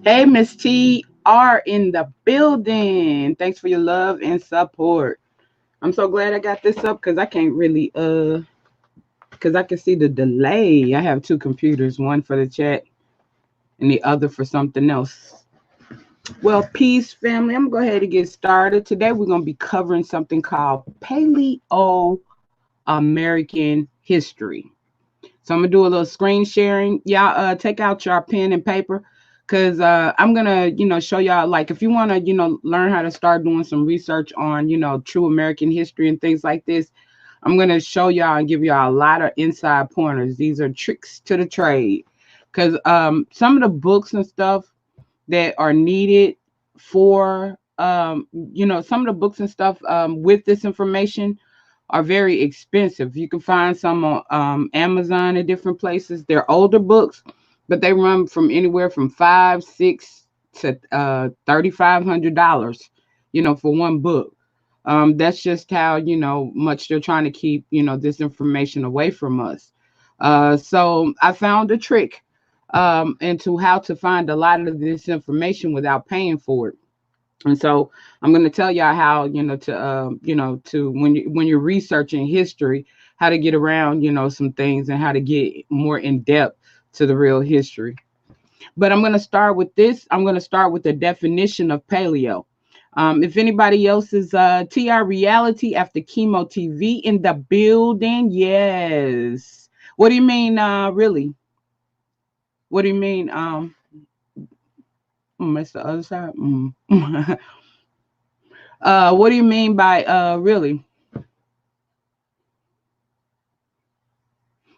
Hey, Miss T are in the building. Thanks for your love and support. I'm so glad I got this up because I can't really because I can see the delay. I have two computers, one for the chat and the other for something else. Well, peace, family. I'm gonna go ahead and get started. Today we're gonna be covering something called Paleo American history. So I'm gonna do a little screen sharing. Y'all take out your pen and paper because I'm gonna, show y'all like if you wanna, learn how to start doing some research on, true American history and things like this. I'm gonna show y'all and give y'all a lot of inside pointers. These are tricks to the trade. Cause some of the books and stuff that are needed for some of the books and stuff with this information are very expensive. You can find some on Amazon and different places. They're older books, but they run from anywhere from $5, $6 to $3,500, for one book. That's just how much they're trying to keep this information away from us. So I found a trick into how to find a lot of this information without paying for it. And so I'm going to tell y'all how, to when you're researching history, how to get around, some things and how to get more in depth to the real history. But I'm going to start with this. I'm going to start with the definition of paleo. If anybody else is TR Reality after Chemo TV in the building, yes. What do you mean, really? What do you mean? That's the other side. What do you mean by really?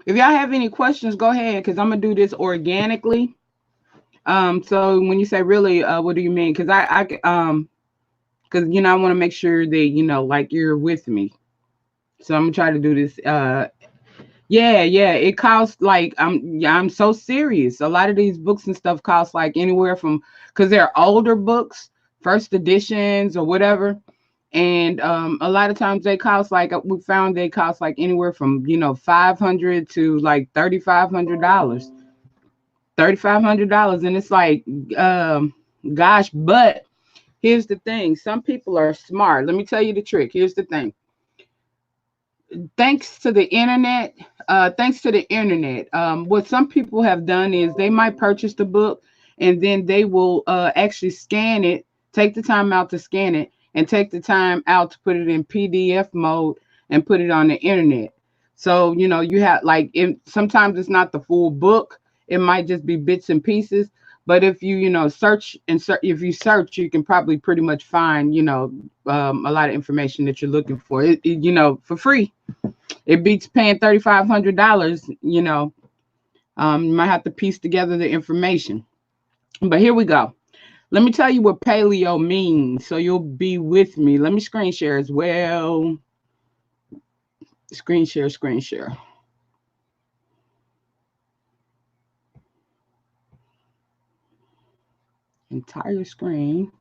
If y'all have any questions, go ahead because I'm gonna do this organically. So when you say really, what do you mean? Because because I want to make sure that like you're with me. So I'm gonna try to do this. Yeah, it costs like I'm so serious. A lot of these books and stuff cost like anywhere from because they're older books, first editions or whatever. And a lot of times they cost like we found they cost like anywhere from $500 to like $3,500, $3,500, and it's like gosh. But here's the thing: some people are smart. Let me tell you the trick. Here's the thing: thanks to the internet, what some people have done is they might purchase the book and then they will actually scan it, take the time out to scan it, and take the time out to put it in PDF mode and put it on the internet. So you have like sometimes it's not the full book, it might just be bits and pieces. But if search if you search, you can probably pretty much find a lot of information that you're looking for, for free. It beats paying $3,500. You might have to piece together the information. But here we go. Let me tell you what paleo means so you'll be with me. Let me screen share as well. Screen share, screen share. Entire screen.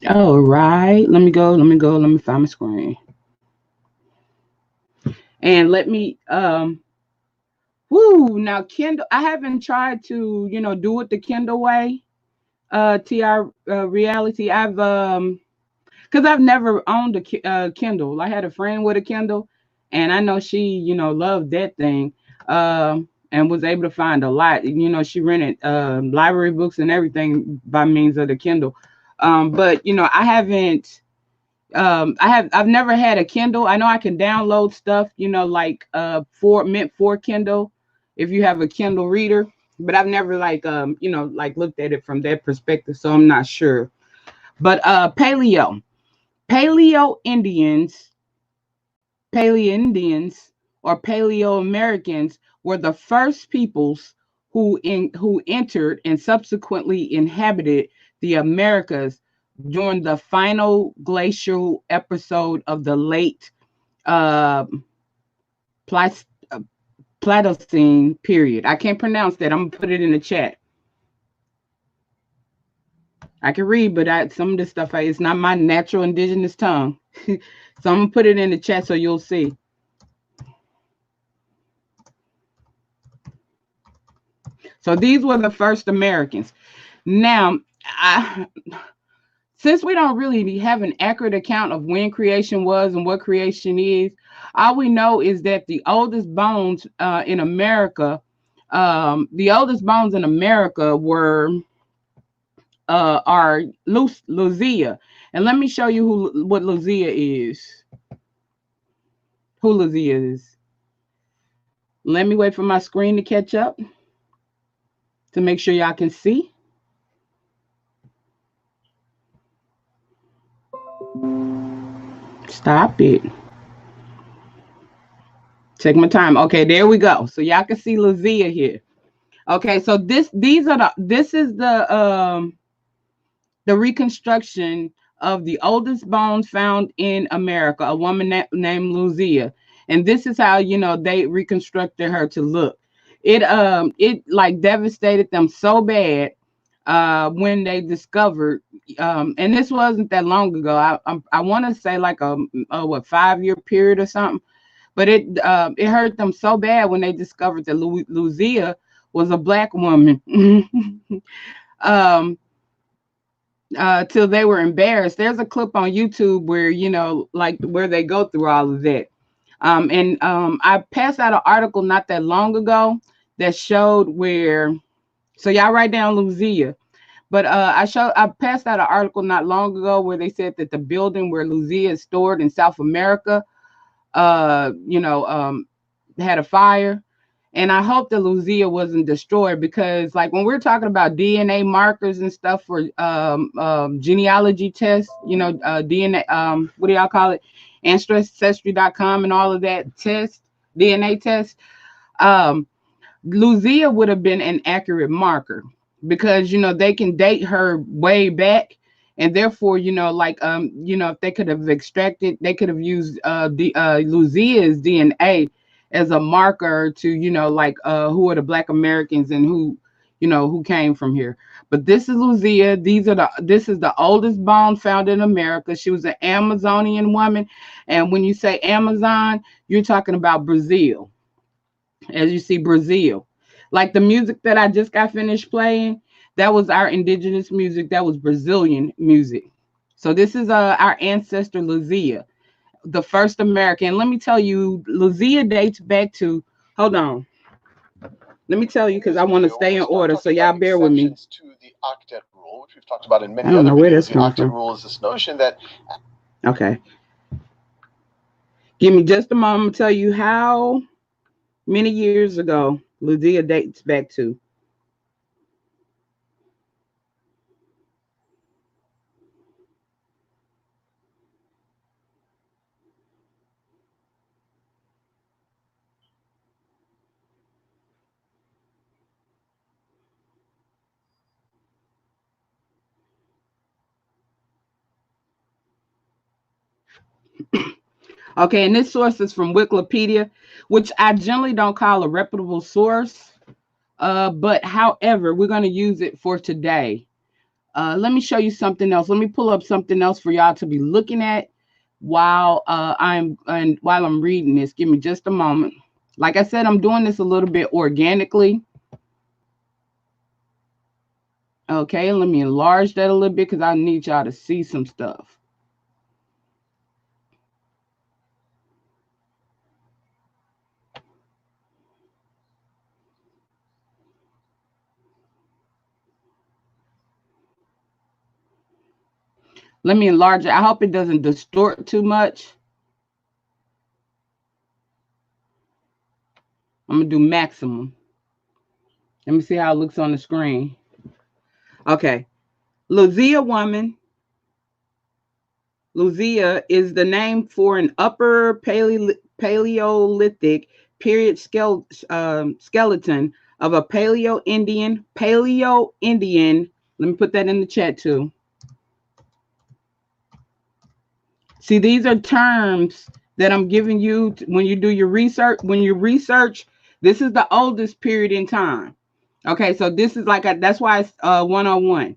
All right. Let me find my screen. And let me woo, now Kindle. I haven't tried to, do it the Kindle way. TR reality. Because I've never owned a Kindle. I had a friend with a Kindle, and I know she, loved that thing, and was able to find a lot. She rented library books and everything by means of the Kindle. But I haven't. I've never had a Kindle. I know I can download stuff, like meant for Kindle, if you have a Kindle reader. But I've never like looked at it from that perspective, so I'm not sure. But Paleo Indians, Paleo Indians, or Paleo Americans were the first peoples who entered and subsequently inhabited the Americas during the final glacial episode of the late uh, Pleist- uh, Pleistocene period. I can't pronounce that. I'm gonna put it in the chat. I can read, but some of this stuff it's not my natural indigenous tongue. So I'm gonna put it in the chat so you'll see. So these were the first Americans. Now, since we don't really have an accurate account of when creation was and what creation is, all we know is that the oldest bones in America, were are Lucia. And let me show you what Lucia is. Who Lucia is. Let me wait for my screen to catch up to make sure y'all can see. Stop it. Take my time. Okay, there we go. So y'all can see Lucia here. Okay, so this is the reconstruction of the oldest bones found in America, a woman named Lucia. And this is how, they reconstructed her to look. It like devastated them so bad when they discovered, and this wasn't that long ago. I want to say like a 5-year period or something, but it hurt them so bad when they discovered that Lucia was a black woman. um, till they were embarrassed. There's a clip on YouTube where like where they go through all of that. And I passed out an article not that long ago that showed where. So y'all write down Lucia. But I passed out an article not long ago where they said that the building where Lucia is stored in South America, uh, you know, um, had a fire. And I hope the Lucia wasn't destroyed because, like, when we're talking about DNA markers and stuff for genealogy tests, DNA, what do y'all call it? Ancestry.com and all of that DNA test. Um, Lucia would have been an accurate marker because they can date her way back, and therefore if they could have extracted, they could have used Lucia's DNA as a marker to who are the Black Americans and who came from here. But this is Lucia. This is the oldest bone found in America. She was an Amazonian woman, and when you say Amazon, you're talking about Brazil. As you see, Brazil, like the music that I just got finished playing, that was our indigenous music. That was Brazilian music. So this is our ancestor Lucia, the first American. Let me tell you, Lucia dates back to. Hold on. Let me tell you because I want to stay in order. So y'all bear with me. To the octet rule, which we've talked about in many other videos. The octet rule is this notion that. Okay. Give me just a moment to tell you how many years ago Lucia dates back to. Okay, and this source is from Wikipedia, which I generally don't call a reputable source. But however, we're going to use it for today. Let me show you something else. Let me pull up something else for y'all to be looking at while I'm reading this. Give me just a moment. Like I said, I'm doing this a little bit organically. Okay, let me enlarge that a little bit because I need y'all to see some stuff. Let me enlarge it. I hope it doesn't distort too much. I'm going to do maximum. Let me see how it looks on the screen. Okay. Luzia woman. Luzia is the name for an upper Paleolithic period skeleton of a Paleo-Indian. Let me put that in the chat too. See, these are terms that I'm giving you when you do your research. When you research, this is the oldest period in time. Okay, so this is that's why it's 101.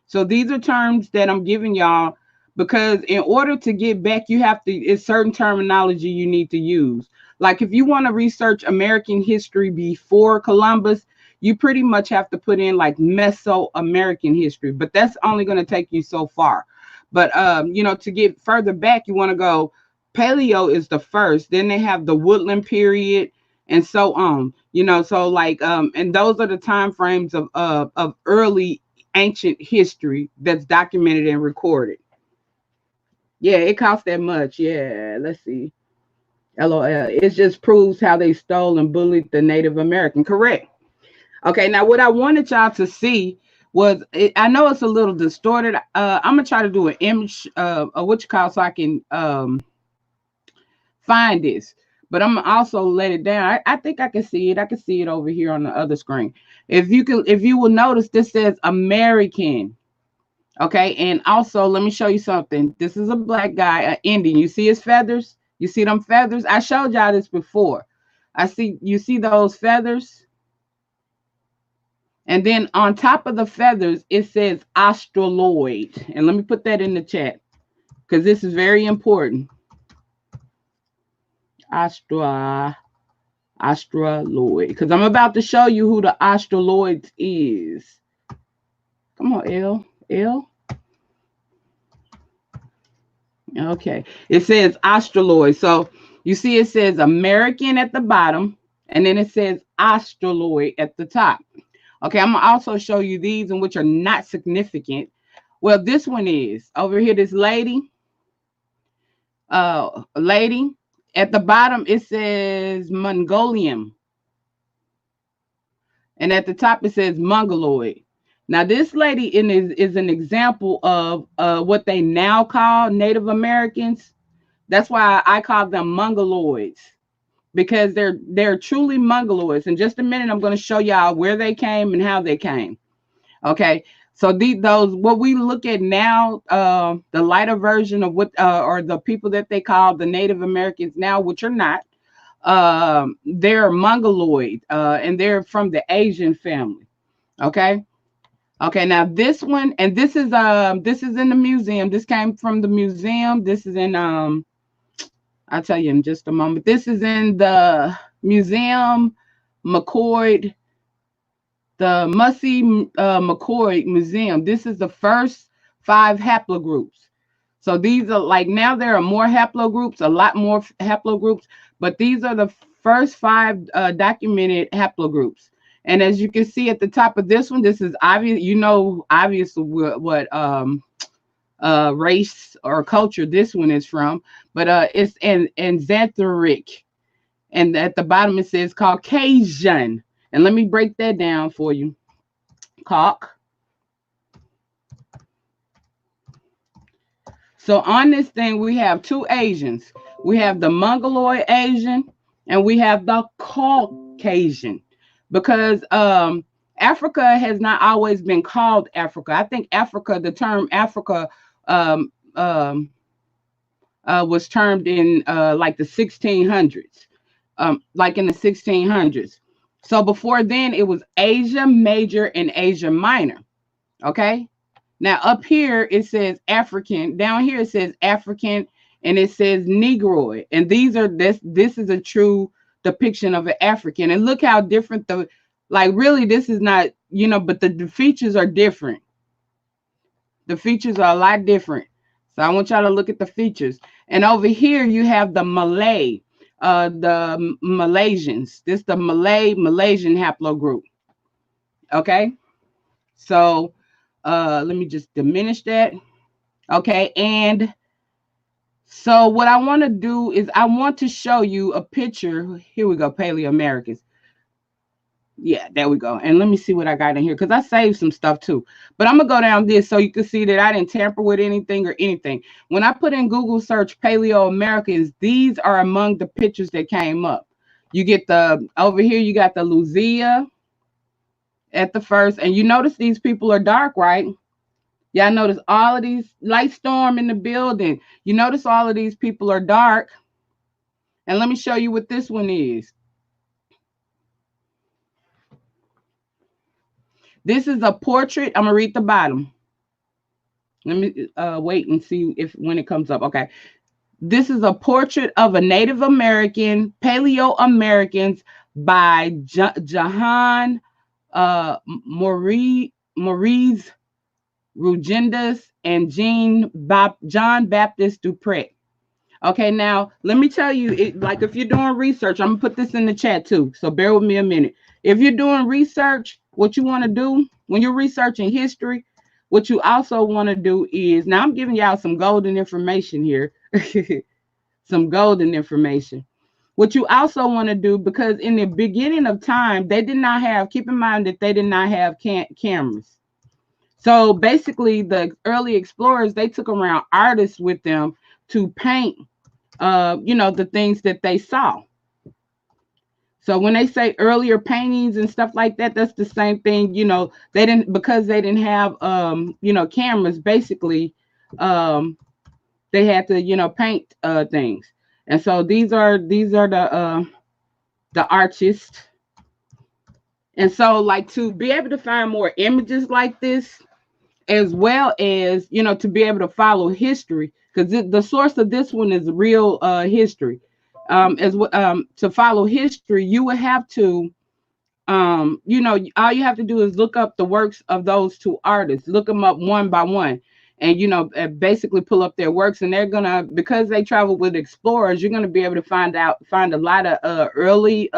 So these are terms that I'm giving y'all because in order to get back, it's certain terminology you need to use. Like if you want to research American history before Columbus, you pretty much have to put in like Mesoamerican history, but that's only going to take you so far. But to get further back, you want to go Paleo is the first. Then they have the Woodland period, and so on. So and those are the time frames of early ancient history that's documented and recorded. Yeah, it costs that much. Yeah, let's see. LOL. It just proves how they stole and bullied the Native American. Correct. Okay, now what I wanted y'all to see was, I know it's a little distorted. I'm gonna try to do an image of what you call so I can find this, but I'm gonna also let it down. I think I can see it. I can see it over here on the other screen. If you will notice, this says American. Okay, and also let me show you something. This is a black guy, an Indian. You see his feathers? You see them feathers? I showed y'all this before. You see those feathers? And then on top of the feathers, it says Australoid. And let me put that in the chat because this is very important. Australoid. Because I'm about to show you who the Australoid is. Come on, L. Okay. It says Australoid. So you see it says American at the bottom, and then it says Australoid at the top. Okay, I'm going to also show you these and which are not significant. Well, this one is. Over here, this lady. At the bottom, it says Mongolian. And at the top, it says Mongoloid. Now, this lady is an example of what they now call Native Americans. That's why I call them Mongoloids. Because they're truly Mongoloids. In just a minute, I'm going to show y'all where they came and how they came. Okay, so those what we look at now, the lighter version of what or the people that they call the Native Americans now, which are not, they're Mongoloid, and they're from the Asian family. Okay. Okay, now this one, and this is in the museum. This came from the museum. This is in I'll tell you in just a moment. This is in the Museum McCoy, the Mussey-McCoy Museum. This is the first 5 haplogroups. So these are now there are more haplogroups, a lot more haplogroups, but these are the first 5 documented haplogroups. And as you can see at the top of this one, this is obvious. Obviously what race or culture this one is from, but it's in Xanthoric, and at the bottom it says Caucasian. And let me break that down for you. So on this thing, we have 2 Asians. We have the Mongoloid Asian, and we have the Caucasian, because Africa has not always been called Africa. I think Africa, the term Africa, was termed in the 1600s, in the 1600s. So before then, it was Asia Major and Asia Minor. Okay. Now up here it says African. Down here it says African, and it says Negroid. And this is a true depiction of an African. And look how different really this is not, but the features are different. The features are a lot different. So I want y'all to look at the features. And over here you have the Malay, the Malaysians. This is the Malaysian haplogroup. Okay. So let me just diminish that. Okay. And so what I want to do is I want to show you a picture. Here we go. Paleo-Americans. Yeah, there we go. And let me see what I got in here, because I saved some stuff too. But I'm going to go down this so you can see that I didn't tamper with anything or anything. When I put in Google search Paleo-Americans, these are among the pictures that came up. You get over here, you got the Lucia at the first. And you notice these people are dark, right? Y'all notice all of these, light storm in the building. You notice all of these people are dark. And let me show you what this one is. This is a portrait. I'm going to read the bottom. Let me wait and see when it comes up. Okay. This is a portrait of a Native American, Paleo-Americans by Jahan Maurice Rugendas and John Baptist Dupret. Okay, now let me tell you, like if you're doing research, I'm gonna put this in the chat too, so bear with me a minute. If you're doing research, what you want to do when you're researching history, what you also want to do is, now I'm giving y'all some golden information here, some golden information. What you also want to do, because in the beginning of time, they did not have, keep in mind that they did not have cameras. So basically the early explorers, they took around artists with them to paint, the things that they saw. So when they say earlier paintings and stuff like that, that's the same thing, because they didn't have, cameras, basically, they had to, paint things. And so these are the artists. And so like to be able to find more images like this, as well as, to be able to follow history, because the source of this one is real history. To follow history, you would have to, all you have to do is look up the works of those two artists, look them up one by one, and, basically pull up their works. And they're gonna, because they travel with explorers, you're gonna be able to find a lot of early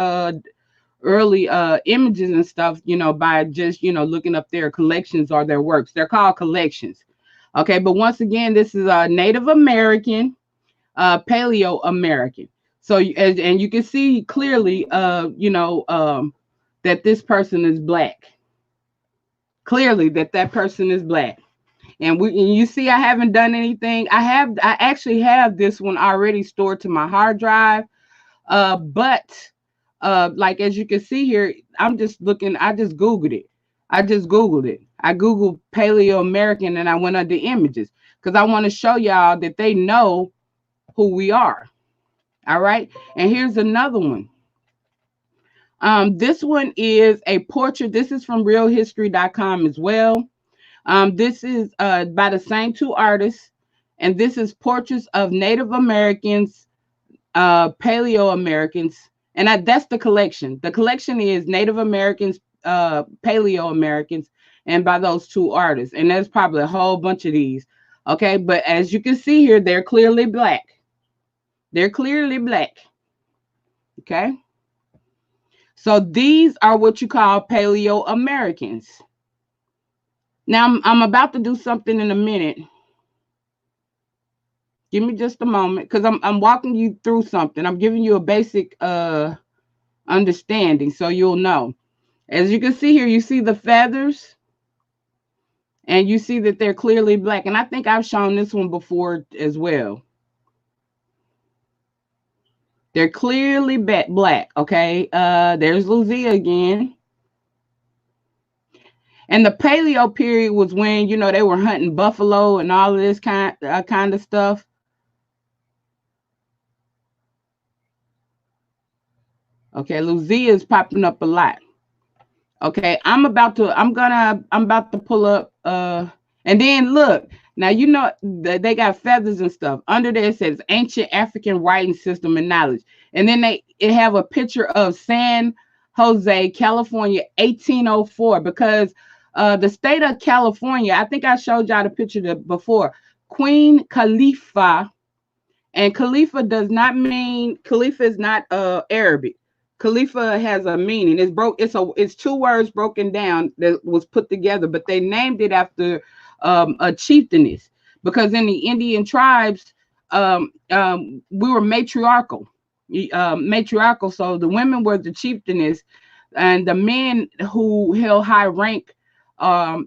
images and stuff, by just, looking up their collections or their works. They're called collections. Okay. But once again, this is a Native American, Paleo-American. So, and you can see clearly, that this person is Black. Clearly that person is Black. And you see, I haven't done anything. I actually have this one already stored to my hard drive. But like as you can see here, I'm just looking, I just Googled it. I Googled Paleo-American and I went under images because I want to show y'all that they know who we are. All right. And here's another one. This one is a portrait. This is from realhistory.com as well. This is by the same two artists. And this is portraits of Native Americans, Paleo-Americans. And that's the collection. The collection is Native Americans, Paleo-Americans, and by those two artists. And there's probably a whole bunch of these. Okay. But as you can see here, they're clearly Black. They're clearly Black. Okay. So these are what you call Paleo-Americans. Now I'm about to do something in a minute. Give me just a moment, because I'm walking you through something. I'm giving you a basic understanding so you'll know. As you can see here, you see the feathers, and you see that they're clearly Black. And I think I've shown this one before as well. They're clearly Black. Okay. There's Lucia again. And the Paleo period was when, they were hunting buffalo and all of this kind of stuff. Okay, Lucia is popping up a lot. Okay, I'm about to pull up and And then look, now you know they got feathers and stuff. Under there it says ancient African writing system and knowledge. And then it have a picture of San Jose, California, 1804, because the state of California, I think I showed y'all the picture before. Queen Khalifa, and Khalifa does not mean, Khalifa is not Arabic. Khalifa has a meaning. It's two words broken down that was put together, but they named it after a chieftainess, because in the Indian tribes, we were matriarchal. Matriarchal, so the women were the chieftainess, and the men who held high rank,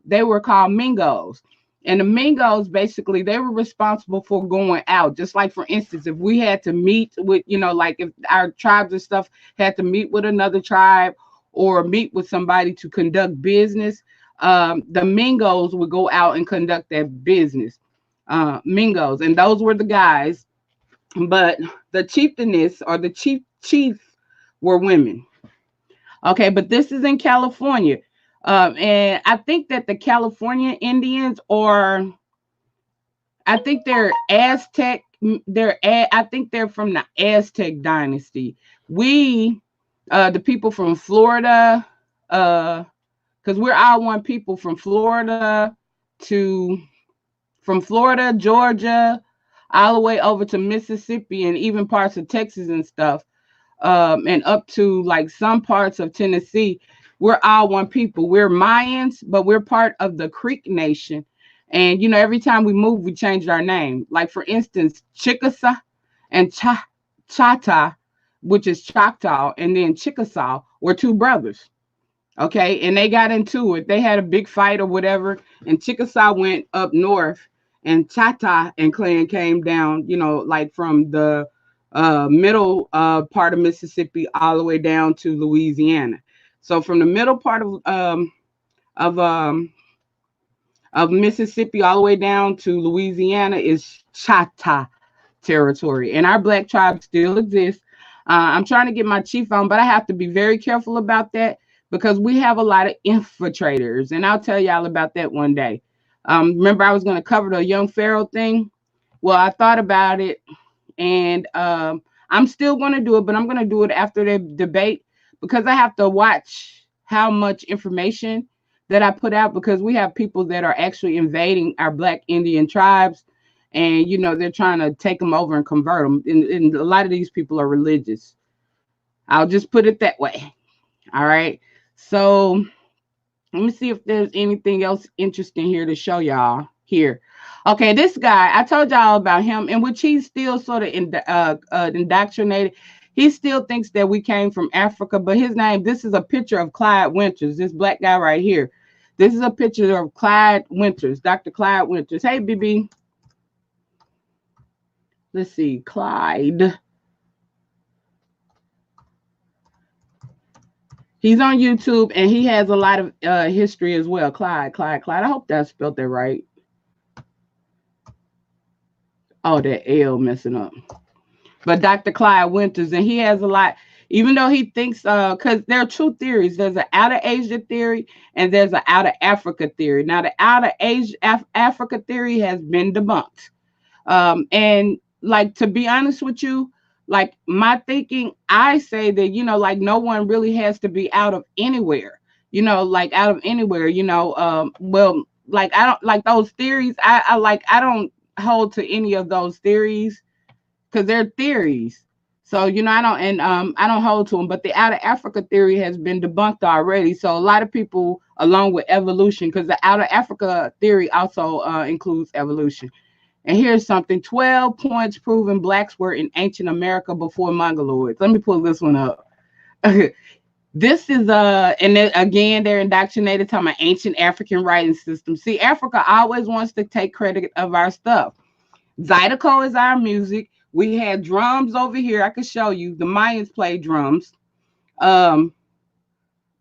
they were called Mingos. And the Mingos, basically, they were responsible for going out. Just like, for instance, if we had to meet with, like if our tribes and stuff had to meet with another tribe or meet with somebody to conduct business, the Mingos would go out and conduct that business. Mingos, and those were the guys. But the chieftainess or the chiefs were women. Okay, but this is in California. And I think that the California Indians, or I think they're Aztec, I think they're from the Aztec dynasty. We, the people from Florida, because we're all one people from Florida, Georgia, all the way over to Mississippi and even parts of Texas and stuff, and up to like some parts of Tennessee. We're all one people. We're Mayans, but we're part of the Creek Nation. And, every time we move, we changed our name. Like, for instance, Chickasaw and Chata, which is Choctaw, and then Chickasaw were two brothers. Okay, and they got into it. They had a big fight or whatever, and Chickasaw went up north, and Chata and clan came down, like from the middle part of Mississippi all the way down to Louisiana. So from the middle part of Mississippi all the way down to Louisiana is Chata territory, and our Black tribe still exists. I'm trying to get my chief on, but I have to be very careful about that because we have a lot of infiltrators, and I'll tell y'all about that one day. Remember, I was going to cover the young Pharaoh thing. Well, I thought about it, and I'm still going to do it, but I'm going to do it after the debate, because I have to watch how much information that I put out, because we have people that are actually invading our Black Indian tribes, and they're trying to take them over and convert them, and a lot of these people are religious. I'll just put it that way. All right, so let me see if there's anything else interesting here to show y'all here. Okay, this guy, I told y'all about him, in which he's still sort of indoctrinated. He still thinks that we came from Africa, but this is a picture of Clyde Winters, this Black guy right here. This is a picture of Clyde Winters, Dr. Clyde Winters. Hey, BB. Let's see, Clyde. He's on YouTube, and he has a lot of history as well. Clyde. I hope that I spelled that right. Oh, that L messing up. But Dr. Clyde Winters, and he has a lot, even though he thinks, because there are two theories. There's an out of Asia theory, and there's an out of Africa theory. Now, the out of Asia Africa theory has been debunked. And like, to be honest with you, like my thinking, I say that, like no one really has to be out of anywhere, like out of anywhere, well, like I don't like those theories. I don't hold to any of those theories because they're theories. So, I don't hold to them, but the out of Africa theory has been debunked already. So a lot of people, along with evolution, because the out of Africa theory also includes evolution. And here's something: 12 points proving Blacks were in ancient America before Mongoloids. Let me pull this one up. This is and then, again, they're indoctrinated talking about ancient African writing system. See, Africa always wants to take credit of our stuff. Zydeco is our music. We had drums over here. I could show you. The Mayans played drums.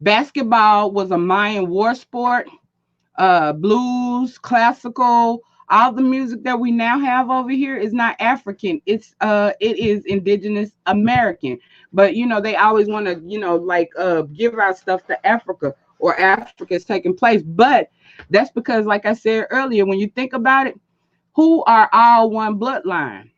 Basketball was a Mayan war sport. Blues, classical, all the music that we now have over here is not African. It is indigenous American. But they always want to, give our stuff to Africa. or Africa is taking place. But that's because, like I said earlier, when you think about it, who are all one bloodline?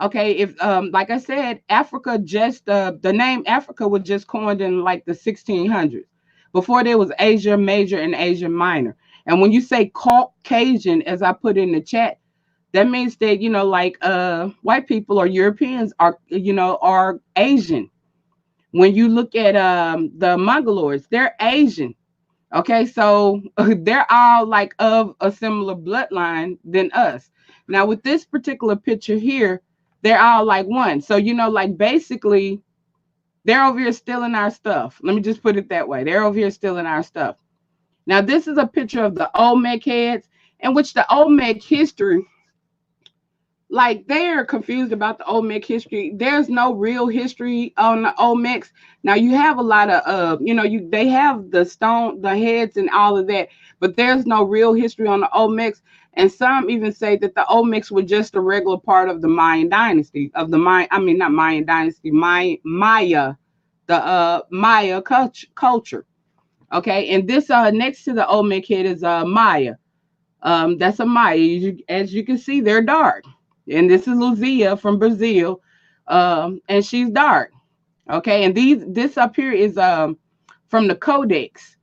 Okay, if like I said, Africa just the name Africa was just coined in like the 1600s. Before there was Asia Major and Asia Minor. And when you say Caucasian, as I put in the chat, that means that, you know, like white people or Europeans are, you know, are Asian. When you look at the Mongoloids, they're Asian. Okay, so they're all like of a similar bloodline than us. Now, with this particular picture here, they're all like one. So, you know, like basically, they're over here stealing our stuff. Let me just put it that way. They're over here stealing our stuff. Now, this is a picture of the Olmec heads, in which the Olmec history, like they're confused about the Olmec history. There's no real history on the Olmecs. Now you have a lot of you know, they have the stone, the heads and all of that, but there's no real history on the Olmecs. And some even say that the Olmecs were just a regular part of the Mayan dynasty, of the Mayan, I mean not Mayan dynasty, Maya, the Maya culture. Okay, and this next to the Olmec head is Maya. That's a Maya. As you can see, they're dark. And this is Luzia from Brazil, and she's dark. Okay, and this up here is from the Codex.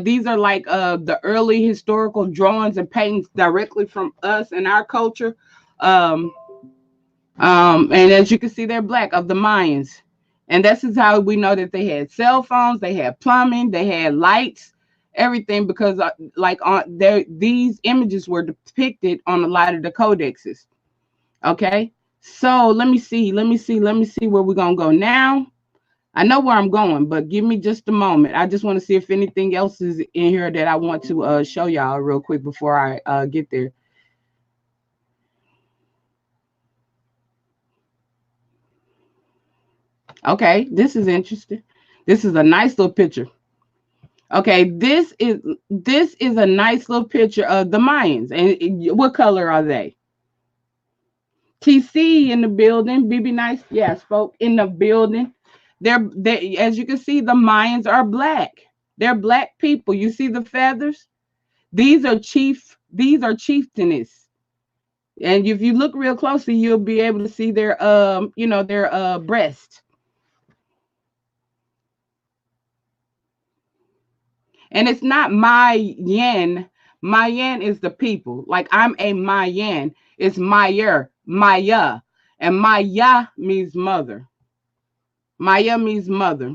These are like the early historical drawings and paintings directly from us and our culture. Um, and as you can see, they're black, of the Mayans. And this is how we know that they had cell phones, they had plumbing, they had lights, everything, because like on there, these images were depicted on a lot of the codexes. Okay, so let me see where we're gonna go now. I know where I'm going, but give me just a moment. I just want to see if anything else is in here that I want to show y'all real quick before I get there. Okay, this is interesting. This is a nice little picture. Okay, this is a nice little picture of the Mayans. And what color are they? TC in the building. BB Nice, yeah, spoke in the building. They, as you can see, the Mayans are black. They're black people. You see the feathers? These are chieftainess. And if you look real closely, you'll be able to see their you know, their breast. And it's not Mayan. Mayan is the people. Like I'm a Mayan. It's Mayer, Maya. And Maya means mother. Maya means mother.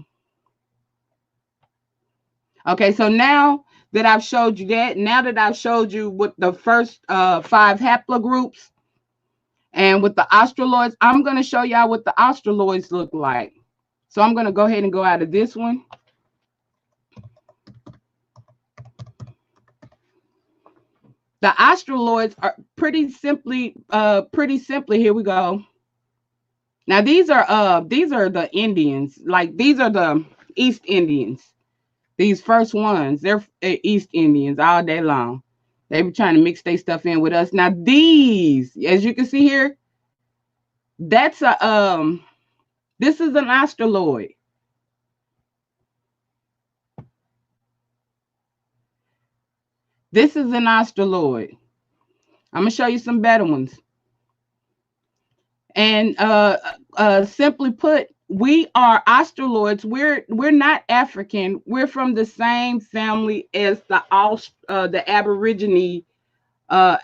Okay, so now that I've showed you that, now that I've showed you what the first 5 haplogroups and with the Australoids, I'm going to show y'all what the Australoids look like. So I'm going to go ahead and go out of this one. The Australoids are pretty simply, here we go. Now these are the Indians, like these are the East Indians. These first ones, they're East Indians all day long. They be trying to mix their stuff in with us. Now these, as you can see here, that's a this is an Australoid. This is an Australoid. I'm gonna show you some better ones. And simply put, we are Australoids. We're not African. We're from the same family as the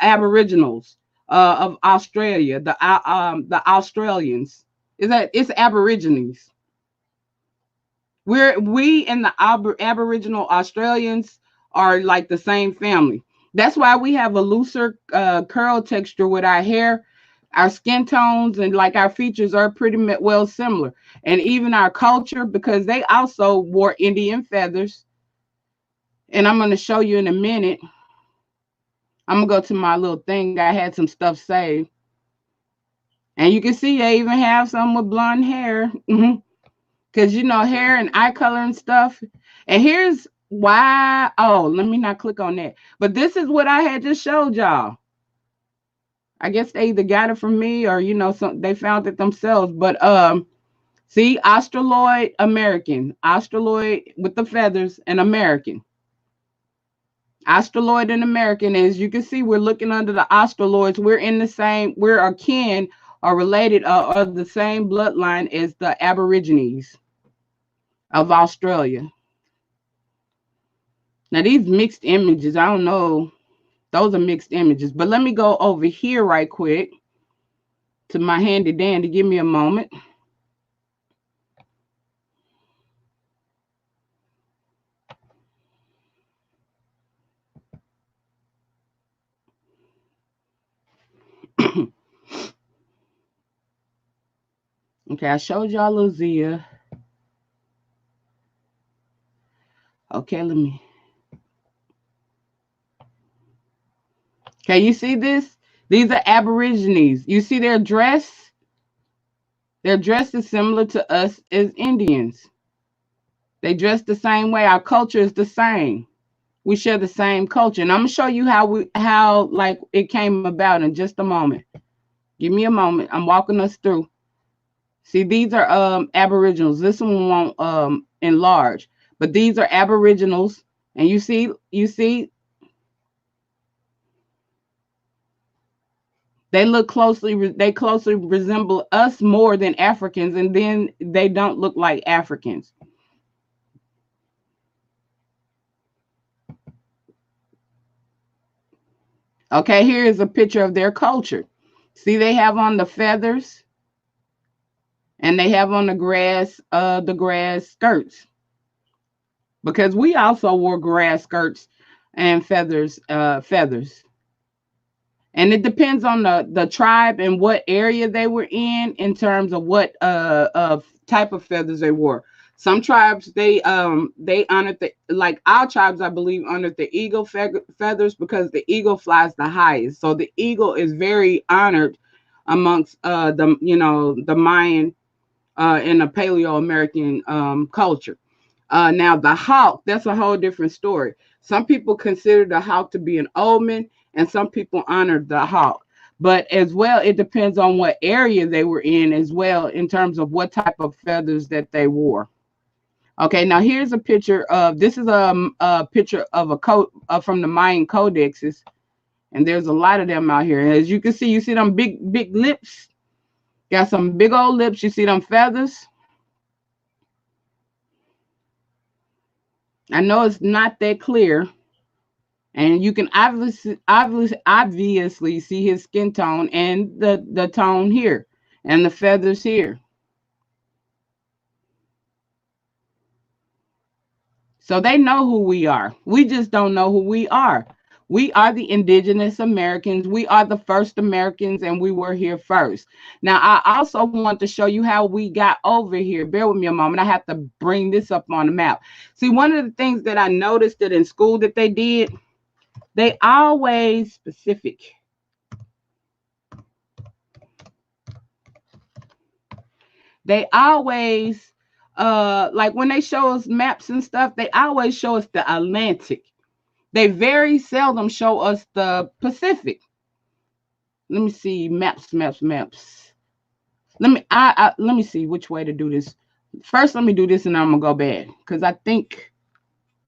Aboriginals of Australia, the Australians. It's Aborigines. We and the Aboriginal Australians are like the same family. That's why we have a looser curl texture with our hair. Our skin tones and like our features are pretty well similar. And even our culture, because they also wore Indian feathers. And I'm going to show you in a minute. I'm going to go to my little thing. I had some stuff saved. And you can see they even have some with blonde hair. Because, you know, hair and eye color and stuff. And here's why. Oh, let me not click on that. But this is what I had just showed y'all. I guess they either got it from me or, you know, they found it themselves. But See, Australoid American, Australoid with the feathers, and American. Australoid and American, as you can see, we're looking under the Australoids. We're in the same, we're akin or related or the same bloodline as the Aborigines of Australia. Now, these mixed images, I don't know. Those are mixed images. But let me go over here right quick to my handy dandy. Give me a moment. Okay, I showed y'all Lucia. Okay, let me. Okay, you see this? These are Aborigines. You see their dress? Their dress is similar to us as Indians. They dress the same way. Our culture is the same. We share the same culture. And I'm gonna show you how like it came about in just a moment. Give me a moment. I'm walking us through. See, these are Aboriginals. This one won't enlarge, but these are Aboriginals. And you see, they closely resemble us more than Africans, and then they don't look like Africans. Okay, here is a picture of their culture. See, they have on the feathers, and they have on the grass skirts, because we also wore grass skirts and feathers. And it depends on the tribe and what area they were in terms of what type of feathers they wore. Some tribes they honored like our tribes, I believe, honored the eagle feathers because the eagle flies the highest. So the eagle is very honored amongst the Mayan and the Paleo-American culture. Now the hawk, that's a whole different story. Some people consider the hawk to be an omen, and some people honor the hawk. But as well, it depends on what area they were in as well, in terms of what type of feathers that they wore. Okay, now here's a picture of, this is a picture of a coat from the Mayan codexes, and there's a lot of them out here. And as you can see, you see them big lips, got some big old lips. You see them feathers. I know it's not that clear, and you can obviously see his skin tone and the tone here and the feathers here. So they know who we are. We just don't know who we are. We are the Indigenous Americans. We are the first Americans, and we were here first. Now, I also want to show you how we got over here. Bear with me a moment. I have to bring this up on the map. See, one of the things that I noticed that in school that they did, they always specific. They always, like when they show us maps and stuff, they always show us the Atlantic. They very seldom show us the Pacific. Let me see, maps. Let me see which way to do this. First, let me do this, and then I'm gonna go back, because I think,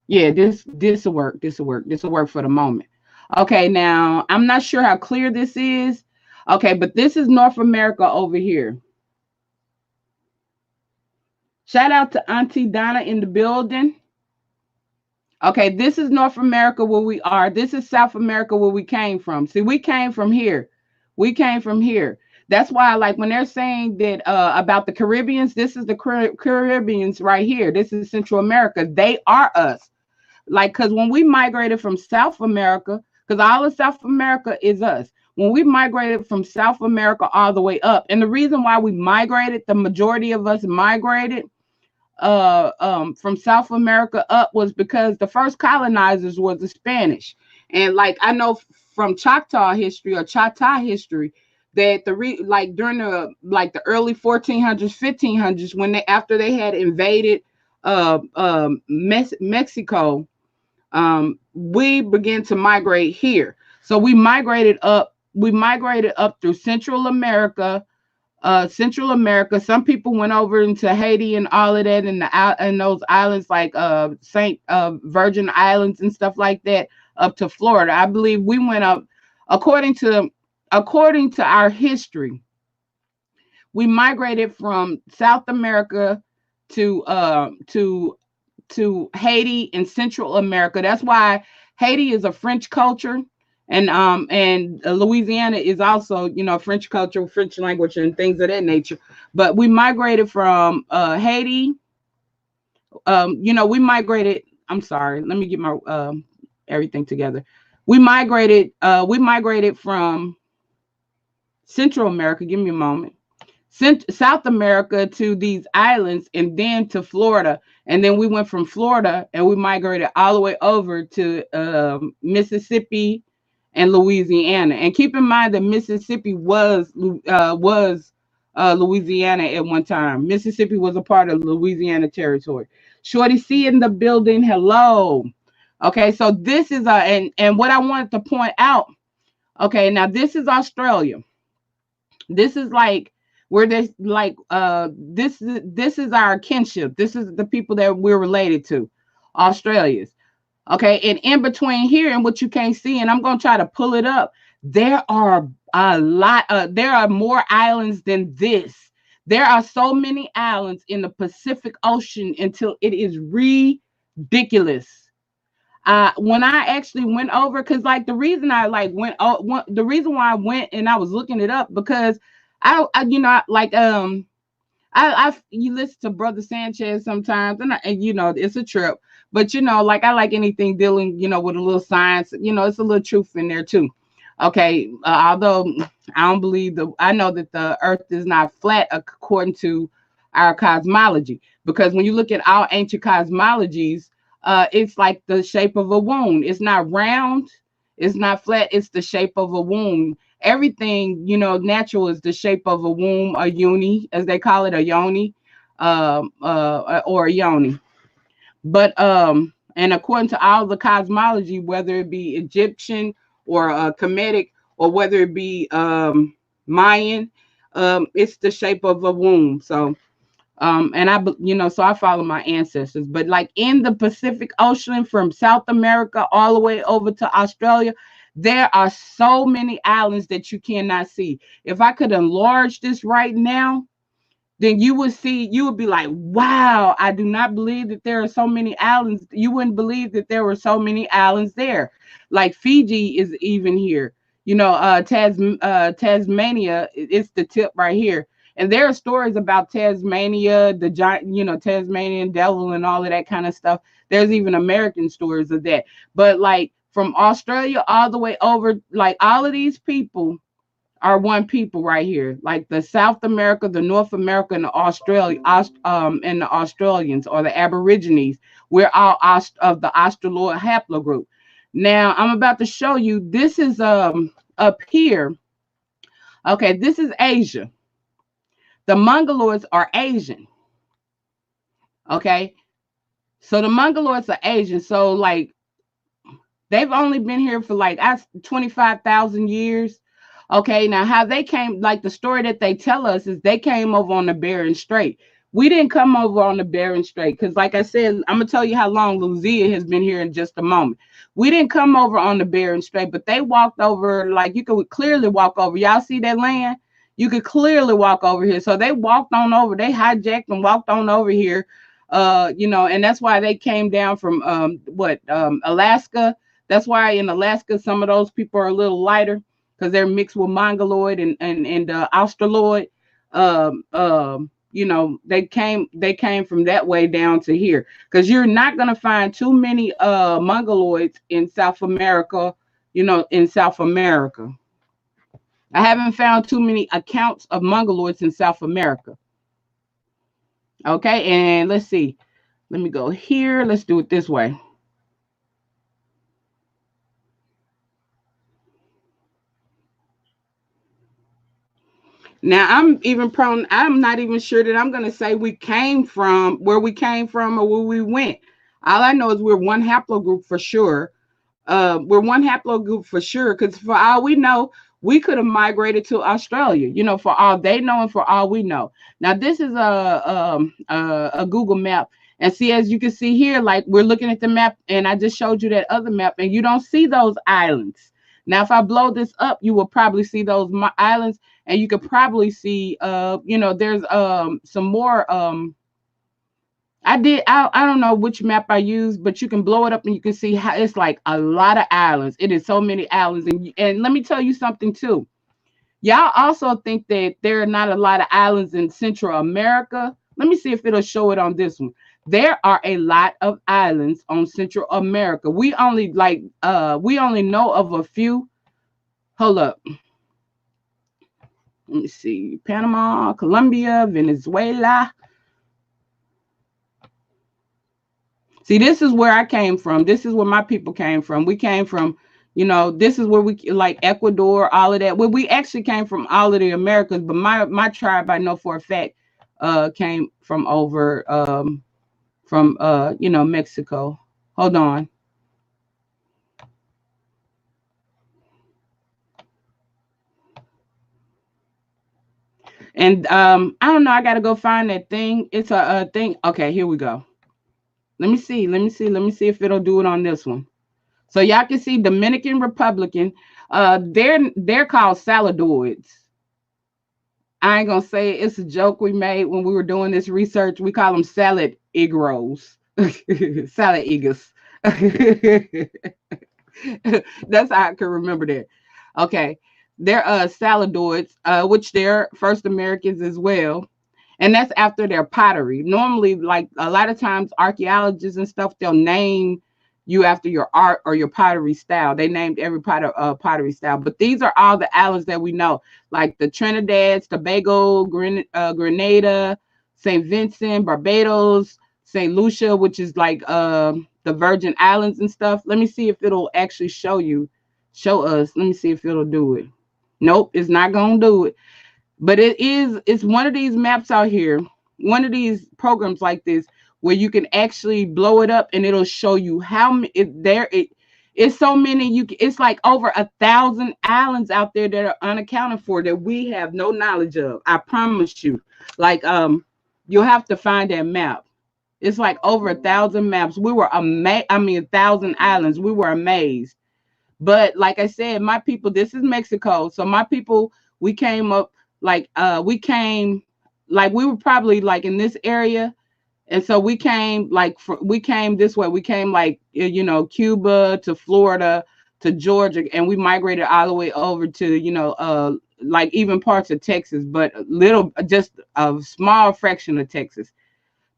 yeah, this will work. This will work for the moment. Okay, now I'm not sure how clear this is. Okay, but this is North America over here. Shout out to Auntie Donna in the building. Okay, this is North America where we are. This is South America where we came from. See, we came from here. That's why, like, when they're saying that about the Caribbeans, this is the Caribbeans right here. This is Central America. They are us. Like, because when we migrated from South America, because all of South America is us. When we migrated from South America all the way up, and the reason why we migrated, the majority of us migrated from South America up, was because the first colonizers was the Spanish. And like, I know from Choctaw history or Choctaw history that during the early 1400s, 1500s, when after they had invaded Mexico, we began to migrate here. So we migrated up through Central America, Central America. Some people went over into Haiti and all of that, and those islands like Saint Virgin Islands and stuff like that, up to Florida. I believe we went up according to our history. We migrated from South America to Haiti and Central America. That's why Haiti is a French culture, and Louisiana is also, French culture, French language, and things of that nature. But we migrated from Haiti. We migrated. I'm sorry. Let me get my everything together. We migrated. We migrated from Central America. Give me a moment. South America to these islands, and then to Florida, and then we went from Florida and we migrated all the way over to Mississippi and Louisiana. And keep in mind that Mississippi was Louisiana at one time. Mississippi was a part of Louisiana territory. Shorty C in the building. Hello. Okay, so this is and what I wanted to point out. Okay, now this is Australia. This is like where there's like this is our kinship. This is the people that we're related to, Australians. Okay, and in between here and what you can't see, and I'm gonna try to pull it up, there are a lot there are more islands than this. There are so many islands in the Pacific Ocean until it is ridiculous. When I actually went over, because like the reason I like the reason why I went and I was looking it up, because I you listen to Brother Sanchez sometimes, and it's a trip, but like I like anything dealing with a little science, it's a little truth in there too. Okay, although I don't believe I know that the earth is not flat according to our cosmology, because when you look at all ancient cosmologies, it's like the shape of a wound. It's not round, it's not flat, it's the shape of a wound. Everything, natural is the shape of a womb, a uni, as they call it, a yoni, or a yoni. But and according to all the cosmology, whether it be Egyptian or Kemetic, or whether it be Mayan, it's the shape of a womb. So and so I follow my ancestors. But like in the Pacific Ocean, from South America all the way over to Australia, there are so many islands that you cannot see. If I could enlarge this right now, then you would be like, wow, I do not believe that there are so many islands. You wouldn't believe that there were so many islands there. Like Fiji is even here. Tasmania, it's the tip right here. And there are stories about Tasmania, the giant, Tasmanian devil and all of that kind of stuff. There's even American stories of that. But like from Australia all the way over, like all of these people are one people right here. Like the South America, the North America, and the and the Australians, or the Aborigines. We're all of the Australoid haplogroup. Now I'm about to show you. This is up here. Okay, this is Asia. The Mongoloids are Asian. Okay, so the Mongoloids are Asian. So like they've only been here for like 25,000 years. Okay, now how they came, like the story that they tell us is they came over on the Bering Strait. We didn't come over on the Bering Strait because, like I said, I'm gonna tell you how long Lucia has been here in just a moment. We didn't come over on the Bering Strait, but they walked over. Like you could clearly walk over. Y'all see that land? You could clearly walk over here. So they walked on over. They hijacked and walked on over here. And that's why they came down from Alaska. That's why in Alaska some of those people are a little lighter, because they're mixed with Mongoloid and Australoid. They came from that way down to here, because you're not going to find too many Mongoloids in South America. In South America, I haven't found too many accounts of Mongoloids in South America. Okay, and let's see. Let me go here. Let's do it this way. Now, I'm not even sure that I'm going to say we came from where we came from or where we went. All I know is we're one haplogroup for sure. We're one haplogroup for sure, because for all we know, we could have migrated to Australia, for all they know and for all we know. Now, this is a Google map. And see, as you can see here, like we're looking at the map, and I just showed you that other map, and you don't see those islands. Now, if I blow this up, you will probably see those islands, and you could probably see, there's some more. I don't know which map I used, but you can blow it up and you can see how it's like a lot of islands. It is so many islands, and let me tell you something too. Y'all also think that there are not a lot of islands in Central America. Let me see if it'll show it on this one. There are a lot of islands on Central America. We only know of a few. Hold up. Let me see. Panama, Colombia, Venezuela. See, this is where I came from. This is where my people came from. We came from, this is where we like Ecuador, all of that. Well, we actually came from all of the Americas, but my tribe, I know for a fact, came from over from Mexico. Hold on. And I don't know, I gotta go find that thing. It's a thing. Okay, here we go. Let me see if it'll do it on this one. So y'all can see Dominican Republican. They're called saladoids. I ain't gonna say it. It's a joke we made when we were doing this research. We call them salad egros. Salad eggers. That's how I can remember that. Okay. They're saladoids, which they're first Americans as well. And that's after their pottery. Normally, like a lot of times, archaeologists and stuff, they'll name you after your art or your pottery style. They named every pottery style. But these are all the islands that we know, like the Trinidad, Tobago, Grenada, St. Vincent, Barbados, St. Lucia, which is like the Virgin Islands and stuff. Let me see if it'll actually show us. Let me see if it'll do it. Nope, it's not going to do it. But it's one of these maps out here, one of these programs like this, where you can actually blow it up and it'll show you how it's so many. It's like over 1,000 islands out there that are unaccounted for that we have no knowledge of. I promise you. Like you'll have to find that map. It's like over 1,000 maps. We were amazed. 1,000 islands. We were amazed. But like I said, my people, this is Mexico. So my people, we came up we were probably like in this area. And so we came we came this way. We came like, Cuba to Florida to Georgia, and we migrated all the way over to, like even parts of Texas, but just a small fraction of Texas.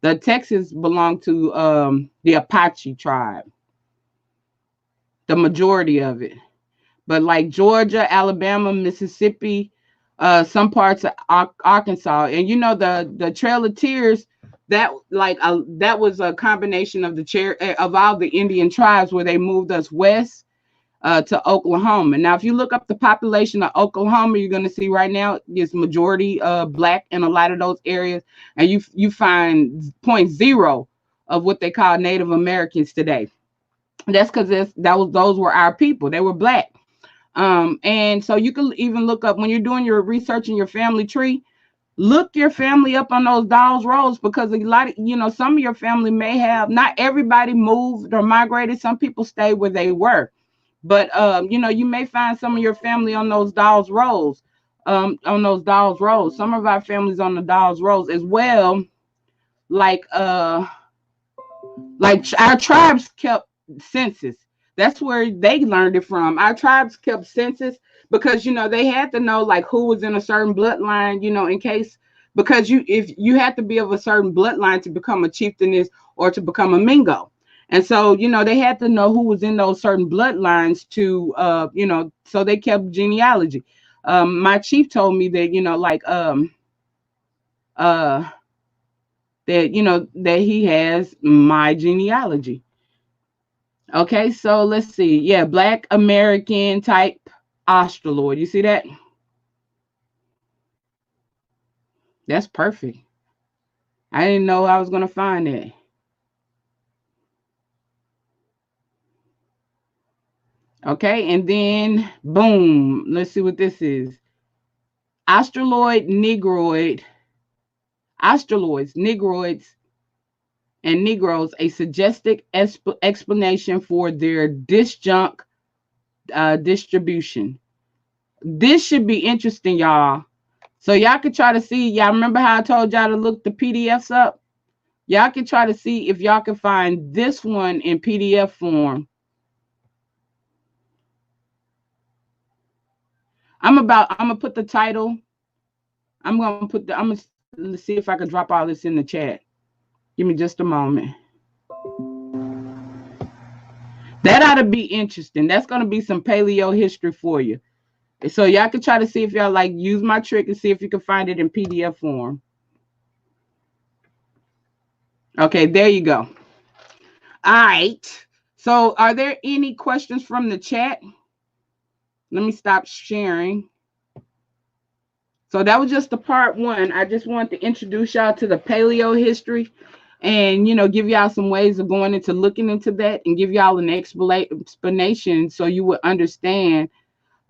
The Texas belonged to the Apache tribe, the majority of it. But like Georgia, Alabama, Mississippi, some parts of Arkansas, and the Trail of Tears, that was a combination of of all the Indian tribes where they moved us west to Oklahoma. Now, if you look up the population of Oklahoma, you're going to see right now it's majority Black in a lot of those areas, and you find 0.0 of what they call Native Americans today. That's because those were our people. They were Black. And so you can even look up when you're doing your research in your family tree, look your family up on those Dawes roads, because a lot of, some of your family may have, not everybody moved or migrated. Some people stayed where they were, but, you may find some of your family on those Dawes roads, Some of our families on the Dawes roads as well. Like our tribes kept census. That's where they learned it from. Our tribes kept census because, they had to know like who was in a certain bloodline, in case, because if you had to be of a certain bloodline to become a chieftainess or to become a Mingo. And so, they had to know who was in those certain bloodlines to, so they kept genealogy. My chief told me that, that he has my genealogy. Okay, so let's see. Yeah, Black American type Australoid. You see that? That's perfect. I didn't know I was going to find that. Okay, and then boom, let's see what this is. Australoid, Negroids, and Negroes, a suggested explanation for their disjunct distribution. This should be interesting, y'all. So y'all can try to see. Y'all remember how I told y'all to look the PDFs up? Y'all can try to see if y'all can find this one in PDF form. I'm gonna put the title. I'm gonna see if I can drop all this in the chat. Give me just a moment. That ought to be interesting. That's gonna be some paleo history for you. So y'all can try to see if y'all like use my trick and see if you can find it in PDF form. Okay, there you go. All right. So are there any questions from the chat? Let me stop sharing. So that was just the part one. I just wanted to introduce y'all to the paleo history and, give y'all some ways of going into looking into that and give y'all an explanation so you would understand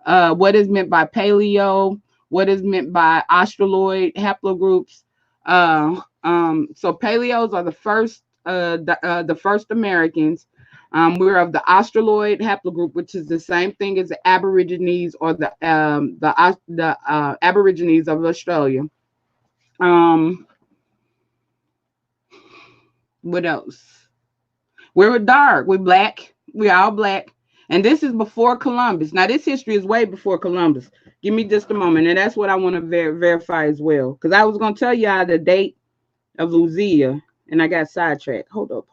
what is meant by paleo, what is meant by Australoid haplogroups. So paleos are the first Americans. We're of the Australoid haplogroup, which is the same thing as the Aborigines or the Aborigines of Australia. What else? We're dark. We're black. We're all black. And this is before Columbus. Now, this history is way before Columbus. Give me just a moment. And that's what I want to verify as well. Because I was going to tell y'all the date of Lucia, and I got sidetracked. Hold up.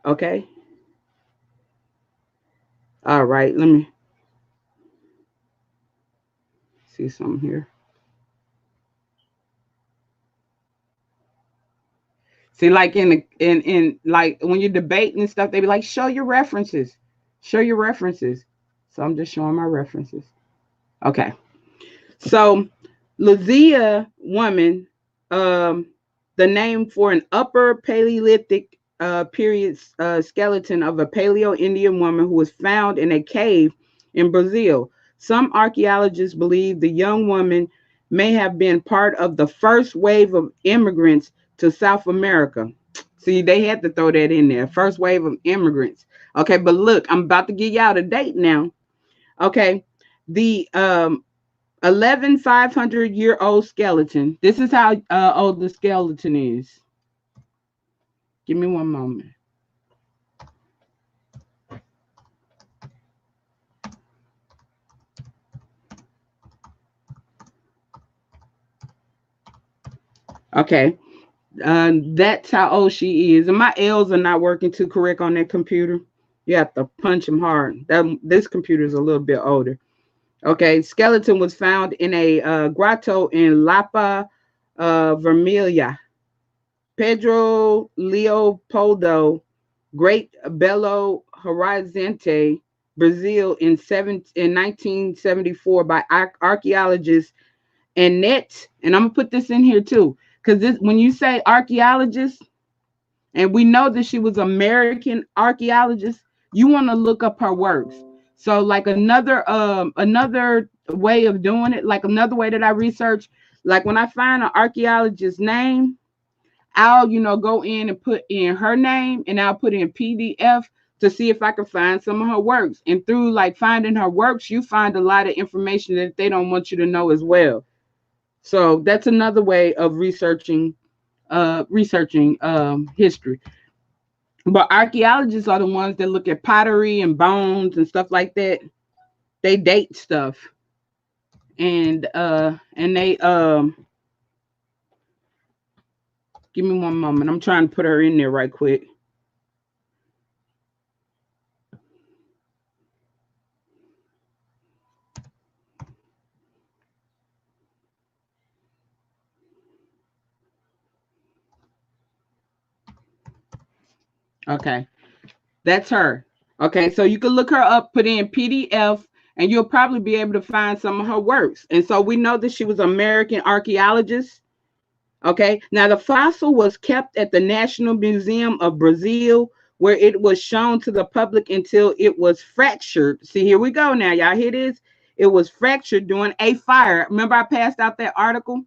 Okay. All right. Let me see something here. See, like in like when you're debating and stuff, they be like, show your references. Show your references. So I'm just showing my references. Okay. So Lucia woman, the name for an upper Paleolithic period skeleton of a Paleo-Indian woman who was found in a cave in Brazil. Some archaeologists believe the young woman may have been part of the first wave of immigrants to South America. See, they had to throw that in there. First wave of immigrants. Okay, but look, I'm about to give y'all the date now. Okay, the 11,500-year-old skeleton. This is how old the skeleton is. Give me one moment. Okay, that's how old she is. And my L's are not working too correct on that computer. You have to punch them hard. This computer is a little bit older. Okay, skeleton was found in a grotto in Lapa, Vermelha. Pedro Leopoldo, Great Belo Horizonte, Brazil in 1974 by archaeologist Annette. And I'm gonna put this in here too, because when you say archaeologist, and we know that she was American archaeologist, you want to look up her works. So like another way of doing it, like another way that I research, like when I find an archaeologist's name, I'll go in and put in her name, and I'll put in PDF to see if I can find some of her works. And through like finding her works, you find a lot of information that they don't want you to know as well. So that's another way of researching history. But archaeologists are the ones that look at pottery and bones and stuff like that. They date stuff, and they give me one moment. I'm trying to put her in there right quick. Okay, that's her. Okay, so you can look her up, put in PDF, and you'll probably be able to find some of her works. And so we know that she was an American archaeologist. Okay, now the fossil was kept at the National Museum of Brazil, where it was shown to the public until it was fractured. See, here we go now. Y'all hear this? It was fractured during a fire. Remember I passed out that article?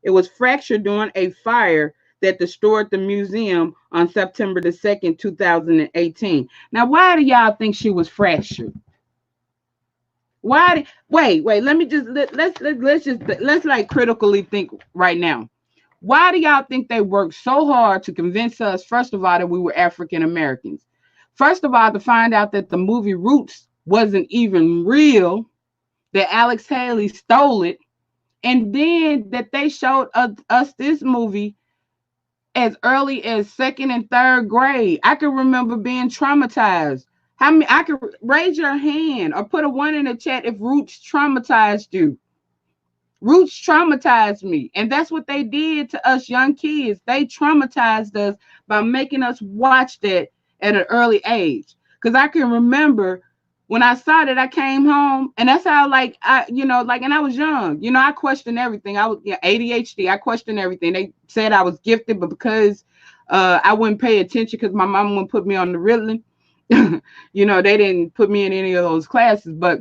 It was fractured during a fire that destroyed the museum on September the 2nd, 2018. Now, why do y'all think she was fractured? Why? Wait. Let me just let's like critically think right now. Why do y'all think they worked so hard to convince us, first of all, that we were African Americans? First of all, to find out that the movie Roots wasn't even real, that Alex Haley stole it, and then that they showed us this movie as early as second and third grade. I can remember being traumatized. How many? I could raise your hand or put a 1 in the chat if Roots traumatized you. Roots traumatized me, and that's what they did to us young kids. They traumatized us by making us watch that at an early age. Because I can remember when I saw that, I came home, and that's how, like, and I was young. I questioned everything. I was ADHD. I questioned everything. They said I was gifted, but because I wouldn't pay attention because my mom wouldn't put me on the Ritalin, they didn't put me in any of those classes. But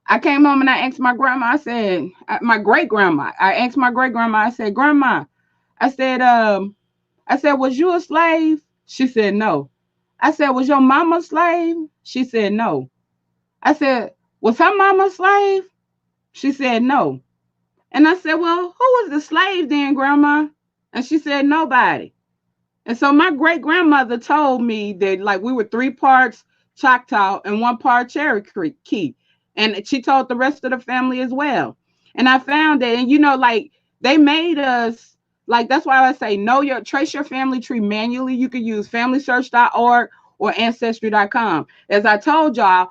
I came home and I asked my grandma. I said, my great grandma. I asked my great grandma. I said, Grandma, I said, was you a slave? She said no. I said, was your mama a slave? She said no. I said, was her mama a slave? She said no. And I said, well, who was the slave then, Grandma? And she said nobody. And so my great grandmother told me that, like, we were 3 parts Choctaw and 1 part Cherokee. And she told the rest of the family as well. And I found that, and like, they made us, like, that's why I say trace your family tree manually. You can use familysearch.org or ancestry.com. As I told y'all,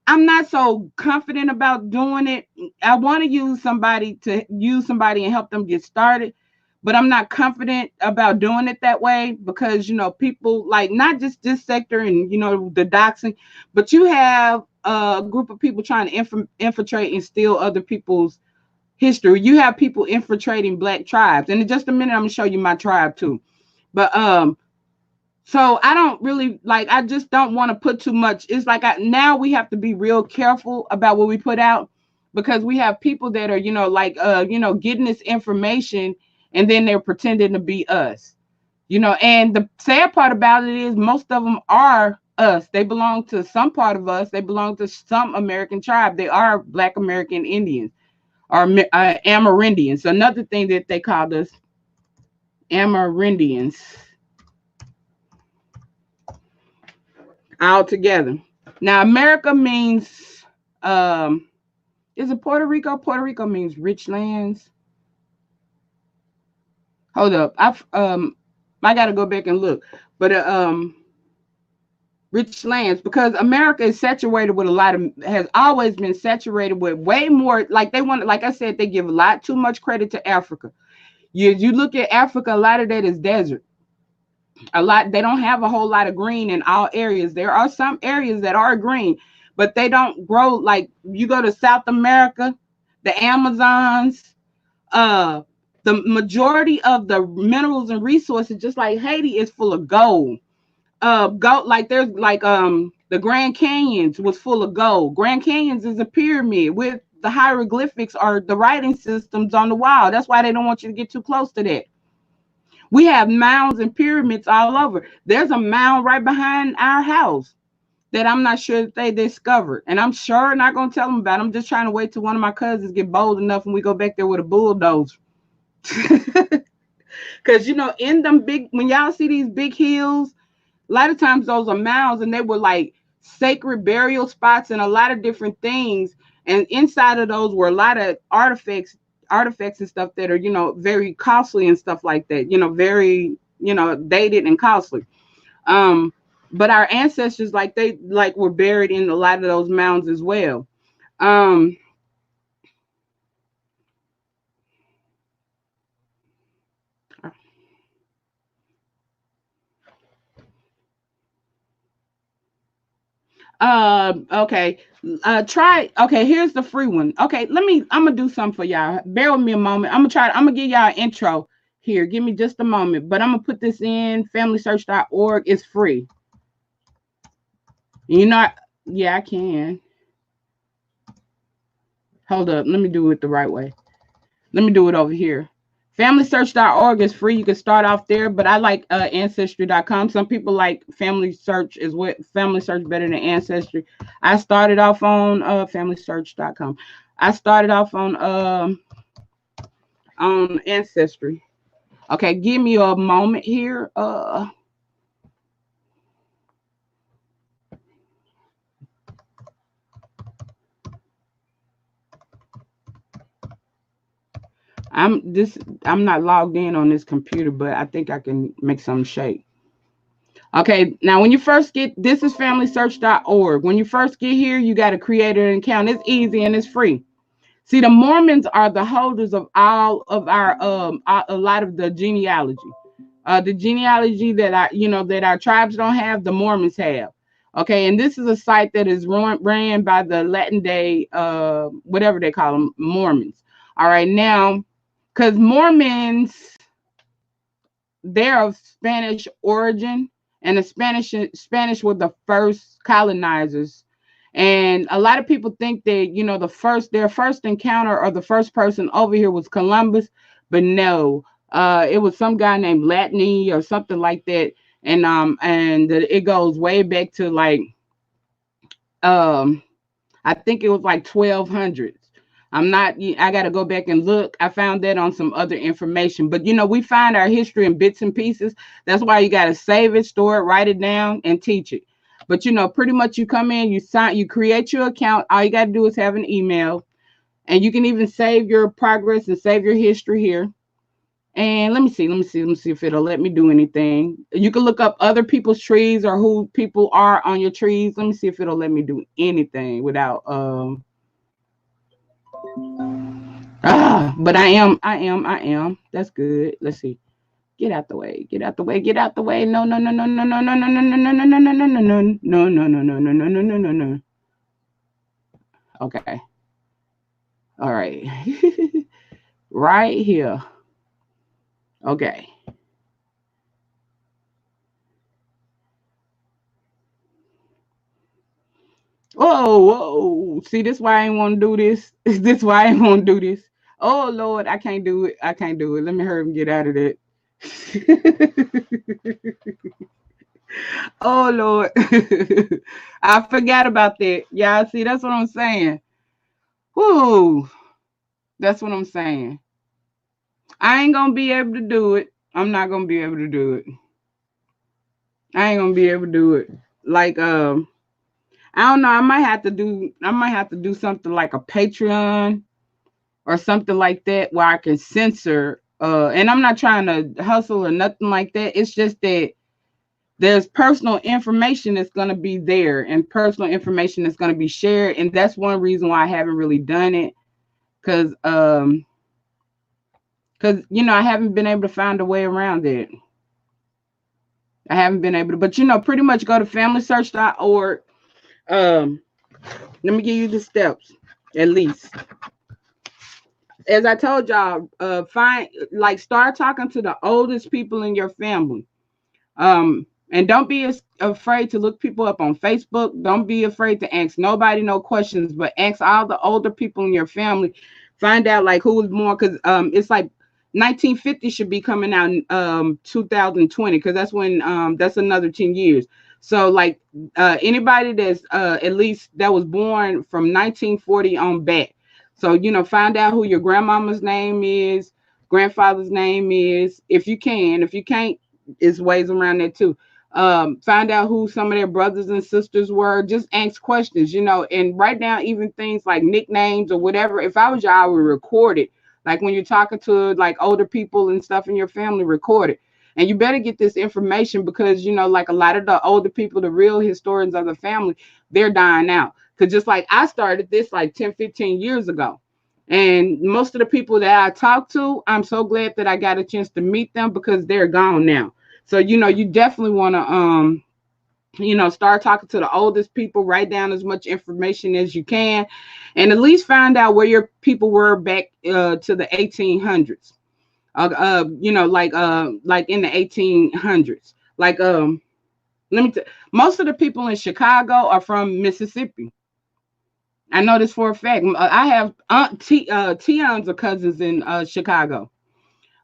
I'm not so confident about doing it. I want to use somebody and help them get started, but I'm not confident about doing it that way because, people, like, not just this sector and, the doxing, but you have a group of people trying to infiltrate and steal other people's history. You have people infiltrating Black tribes. And in just a minute, I'm going to show you my tribe too. But so I don't really, like, I just don't want to put too much. It's like now we have to be real careful about what we put out because we have people that are, getting this information and then they're pretending to be us, and the sad part about it is most of them are us. They belong to some part of us. They belong to some American tribe. They are Black American Indians or Amerindians. Another thing that they called us, Amerindians. All together. Now, America means, is it Puerto Rico? Puerto Rico means rich lands. Hold up. I got to go back and look. But rich lands, because America is saturated with has always been saturated with way more, like I said, they give a lot too much credit to Africa. You look at Africa, a lot of that is desert. They don't have a whole lot of green in all areas. There are some areas that are green, but they don't grow. Like, you go to South America, the Amazons, the majority of the minerals and resources, just like Haiti, is full of gold. Like, there's like the Grand Canyons was full of gold. Grand Canyons is a pyramid with the hieroglyphics or the writing systems on the wall. That's why they don't want you to get too close to that. We have mounds and pyramids all over. There's a mound right behind our house that I'm not sure that they discovered. And I'm sure not going to tell them about it. I'm just trying to wait till one of my cousins get bold enough and we go back there with a bulldozer. Because, in them when y'all see these big hills, a lot of times those are mounds and they were like sacred burial spots and a lot of different things. And inside of those were a lot of artifacts and stuff that are, very costly and stuff like that, very, dated and costly. But our ancestors, they were buried in a lot of those mounds as well. Okay. Okay, here's the free one. Okay, I'm gonna do something for y'all. Bear with me a moment. I'm gonna give y'all an intro. Here, give me just a moment. But I'm going to put this in. FamilySearch.org is free. You know, yeah, I can. Hold up. Let me do it the right way. Let me do it over here. FamilySearch.org is free. You can start off there, but I like Ancestry.com. Some people like Family Search is what Family Search better than Ancestry. I started off on FamilySearch.com. I started off on Ancestry. Okay, give me a moment here. I'm not logged in on this computer, but I think I can make some shake. Okay, now when you first get, this is FamilySearch.org. When you first get here, you got to create an account. It's easy and it's free. See, the Mormons are the holders of all of our a lot of the genealogy. The genealogy that that our tribes don't have, the Mormons have. Okay, and this is a site that is ran by the Latin Day, whatever they call them, Mormons. All right, now, because Mormons, they're of Spanish origin, and the Spanish were the first colonizers. And a lot of people think that their first encounter or the first person over here was Columbus, but no, it was some guy named Latney or something like that. And it goes way back to like I think it was like 1200s. I got to go back and look. I found that on some other information. But, we find our history in bits and pieces. That's why you got to save it, store it, write it down, and teach it. But, pretty much you come in, you create your account. All you got to do is have an email. And you can even save your progress and save your history here. And let me see if it'll let me do anything. You can look up other people's trees or who people are on your trees. Let me see if it'll let me do anything without but I am. That's good. Let's see. Get out the way. No. No. Okay. All right. Right here. Okay. Whoa. See, this why I ain't want to do this. This why I ain't want to do this. Oh, Lord, I can't do it. Let me hurry and get out of that. Oh, Lord. I forgot about that. Yeah, see, that's what I'm saying. Whoo. That's what I'm saying. I ain't going to be able to do it. I'm not going to be able to do it. I ain't going to be able to do it. Like, I don't know. I might have to do something like a Patreon or something like that where I can censor. And I'm not trying to hustle or nothing like that. It's just that there's personal information that's going to be there and personal information that's going to be shared. And that's one reason why I haven't really done it. Because, I haven't been able to find a way around it. I haven't been able to, but, pretty much go to FamilySearch.org. Let me give you the steps, at least. As I told y'all, start talking to the oldest people in your family. And don't be afraid to look people up on Facebook. Don't be afraid to ask nobody no questions, but ask all the older people in your family. Find out like who was more, because it's like 1950 should be coming out in 2020, because that's when that's another 10 years. So like anybody that's at least that was born from 1940 on back. So, find out who your grandmama's name is, grandfather's name is, if you can. If you can't, there's ways around that too. Find out who some of their brothers and sisters were. Just ask questions, and write down even things like nicknames or whatever. If I was y'all, I would record it. Like when you're talking to like older people and stuff in your family, record it. And you better get this information because, like a lot of the older people, the real historians of the family, they're dying out. Because just like I started this like 10, 15 years ago. And most of the people that I talk to, I'm so glad that I got a chance to meet them because they're gone now. So, you definitely want to, start talking to the oldest people, write down as much information as you can, and at least find out where your people were back to the 1800s. like in the 1800s. Like let me most of the people in Chicago are from Mississippi. I know this for a fact. I have tions of cousins in Chicago.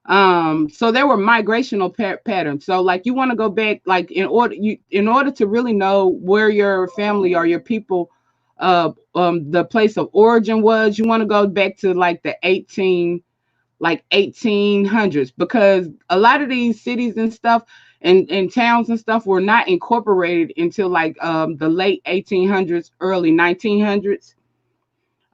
So there were migrational patterns. So like you want to go back, like in order to really know where your family or your people, the place of origin was, you want to go back to like the 1800s, because a lot of these cities and stuff and towns and stuff were not incorporated until like the late 1800s, early 1900s.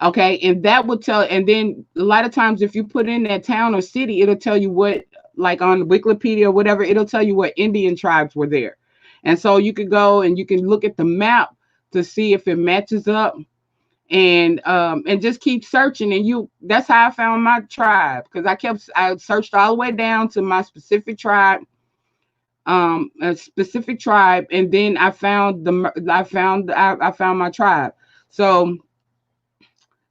Okay, and that would tell, and then a lot of times if you put in that town or city, it'll tell you what, like on Wikipedia or whatever, it'll tell you what Indian tribes were there. And so you could go and you can look at the map to see if it matches up, and just keep searching. And that's how I found my tribe, because I searched all the way down to my specific tribe, and then I found my tribe. So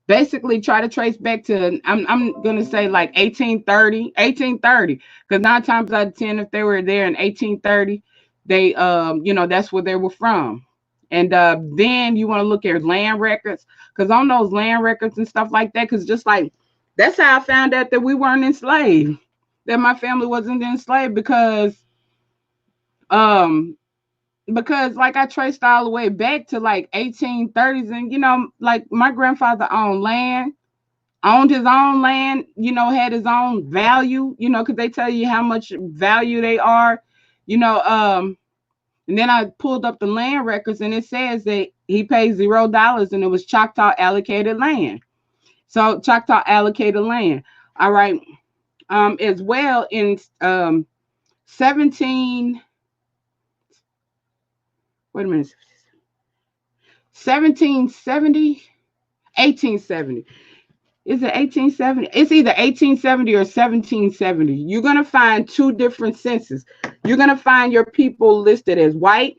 basically try to trace back to, I'm gonna say like 1830, because 9 times out of 10, if they were there in 1830, they that's where they were from. And then you want to look at land records, because on those land records and stuff like that, because just like that's how I found out that we weren't enslaved, that my family wasn't enslaved, um because like I traced all the way back to like 1830s, and like my grandfather owned his own land, had his own value, because they tell you how much value they are, you know. And then I pulled up the land records, and it says that he paid $0, and it was Choctaw allocated land. So Choctaw allocated land. All right. As well in 17. Wait a minute. 1770, 1870. Is it 1870? It's either 1870 or 1770. You're going to find two different census. You're going to find your people listed as white,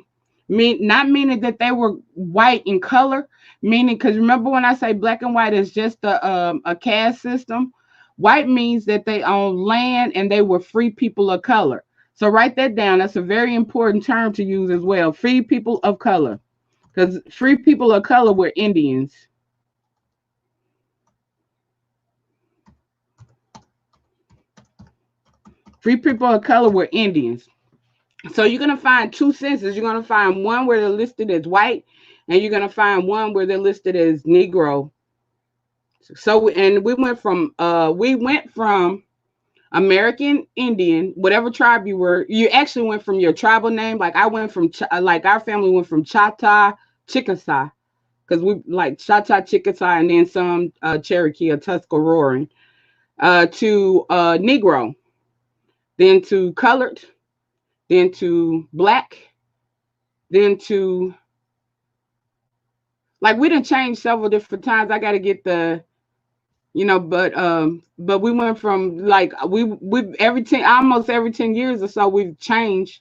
not meaning that they were white in color, meaning, because remember when I say black and white is just a caste system, white means that they own land and they were free people of color. So write that down. That's a very important term to use as well. Free people of color, because free people of color were Indians. Free people of color were Indians. So you're going to find two censuses. You're going to find one where they're listed as white, and you're going to find one where they're listed as Negro. So, and we went from American Indian, whatever tribe you were. You actually went from your tribal name. Like I went from, like our family went from Choctaw, Chickasaw, because we like Choctaw, Chickasaw, and then some Cherokee or Tuscaroran, to Negro, then to colored, then to black, then to, like, we didn't change several different times. I got to get the, but we went from like we almost every 10 years or so we've changed,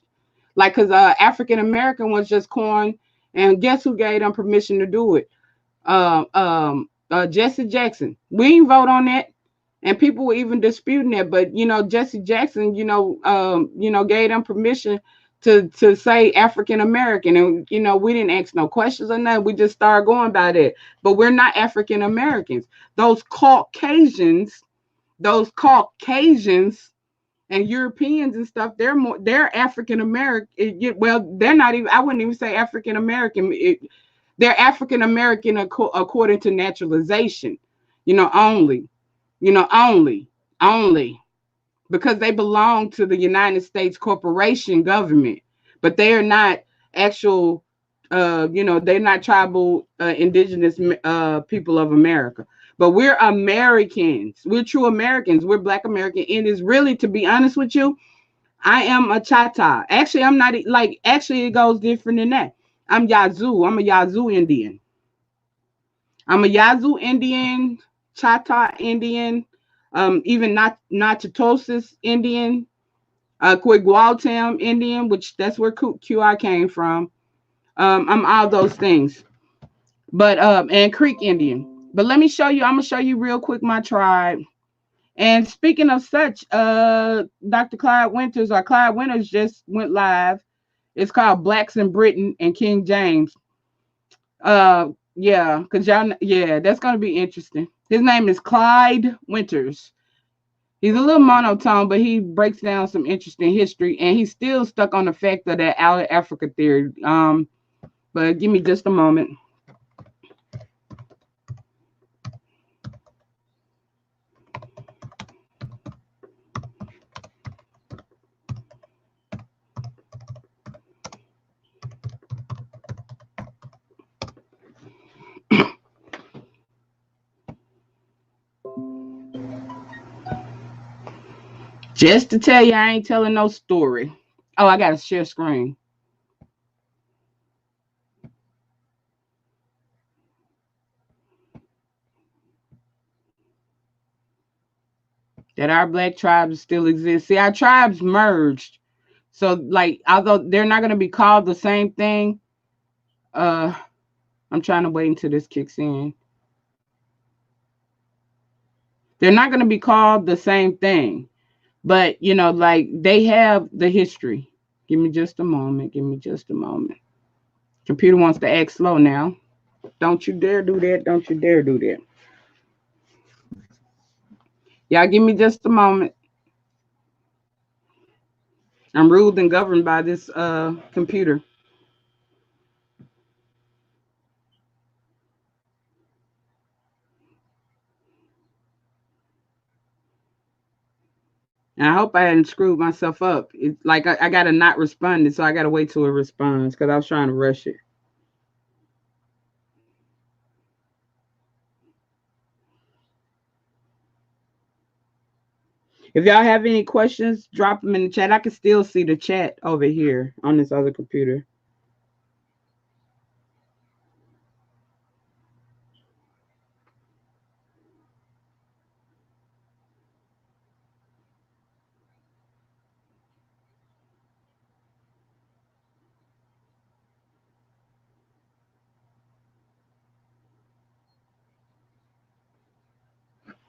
like, because African American was just coined, and guess who gave them permission to do it? Jesse Jackson. We didn't vote on that, and people were even disputing that. But Jesse Jackson, gave them permission to say African American, and we didn't ask no questions or nothing. We just started going by that. But we're not African Americans. Those Caucasians and Europeans and stuff, they're African American. Well, they're not even, I wouldn't even say African American. They're African American according to naturalization, only, only because they belong to the United States corporation government, but they are not actual, they're not tribal, indigenous people of America. But we're Americans. We're true Americans. We're Black American. And it's really, to be honest with you, I am a Choctaw. Actually, I'm not, like, actually, it goes different than that. I'm Yazoo. I'm a Yazoo Indian. I'm a Yazoo Indian, Choctaw Indian, even Natchitoches Indian, Quigualtam Indian, which that's where QI came from. I'm all those things. But and Creek Indian. But let me show you, I'm gonna show you real quick my tribe. And speaking of such, Dr. Clyde Winters just went live. It's called Blacks in Britain and King James. Yeah, cause y'all, yeah, that's gonna be interesting. His name is Clyde Winters. He's a little monotone, but he breaks down some interesting history, and he's still stuck on the fact of that out of Africa theory. But give me just a moment. Just to tell you, I ain't telling no story. Oh, I gotta share screen. That our black tribes still exist. See, our tribes merged. So, like, although they're not gonna be called the same thing, uh, I'm trying to wait until this kicks in. They're not gonna be called the same thing, but you know, like they have the history. Give me just a moment. Give me just a moment. Computer wants to act slow now. Don't you dare do that. Don't you dare do that. Y'all give me just a moment. I'm ruled and governed by this computer. And I hope I hadn't screwed myself up. It's like I got to not respond, so I got to wait till it responds because I was trying to rush it. If y'all have any questions, drop them in the chat. I can still see the chat over here on this other computer.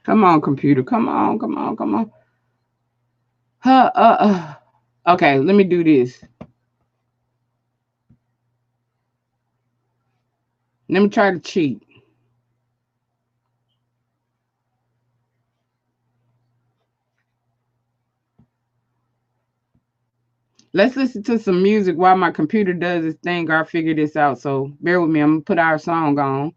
Come on, computer. Come on, come on, come on. Okay, let me do this. Let me try to cheat. Let's listen to some music while my computer does its thing. Or I figure this out. So bear with me. I'm gonna put our song on.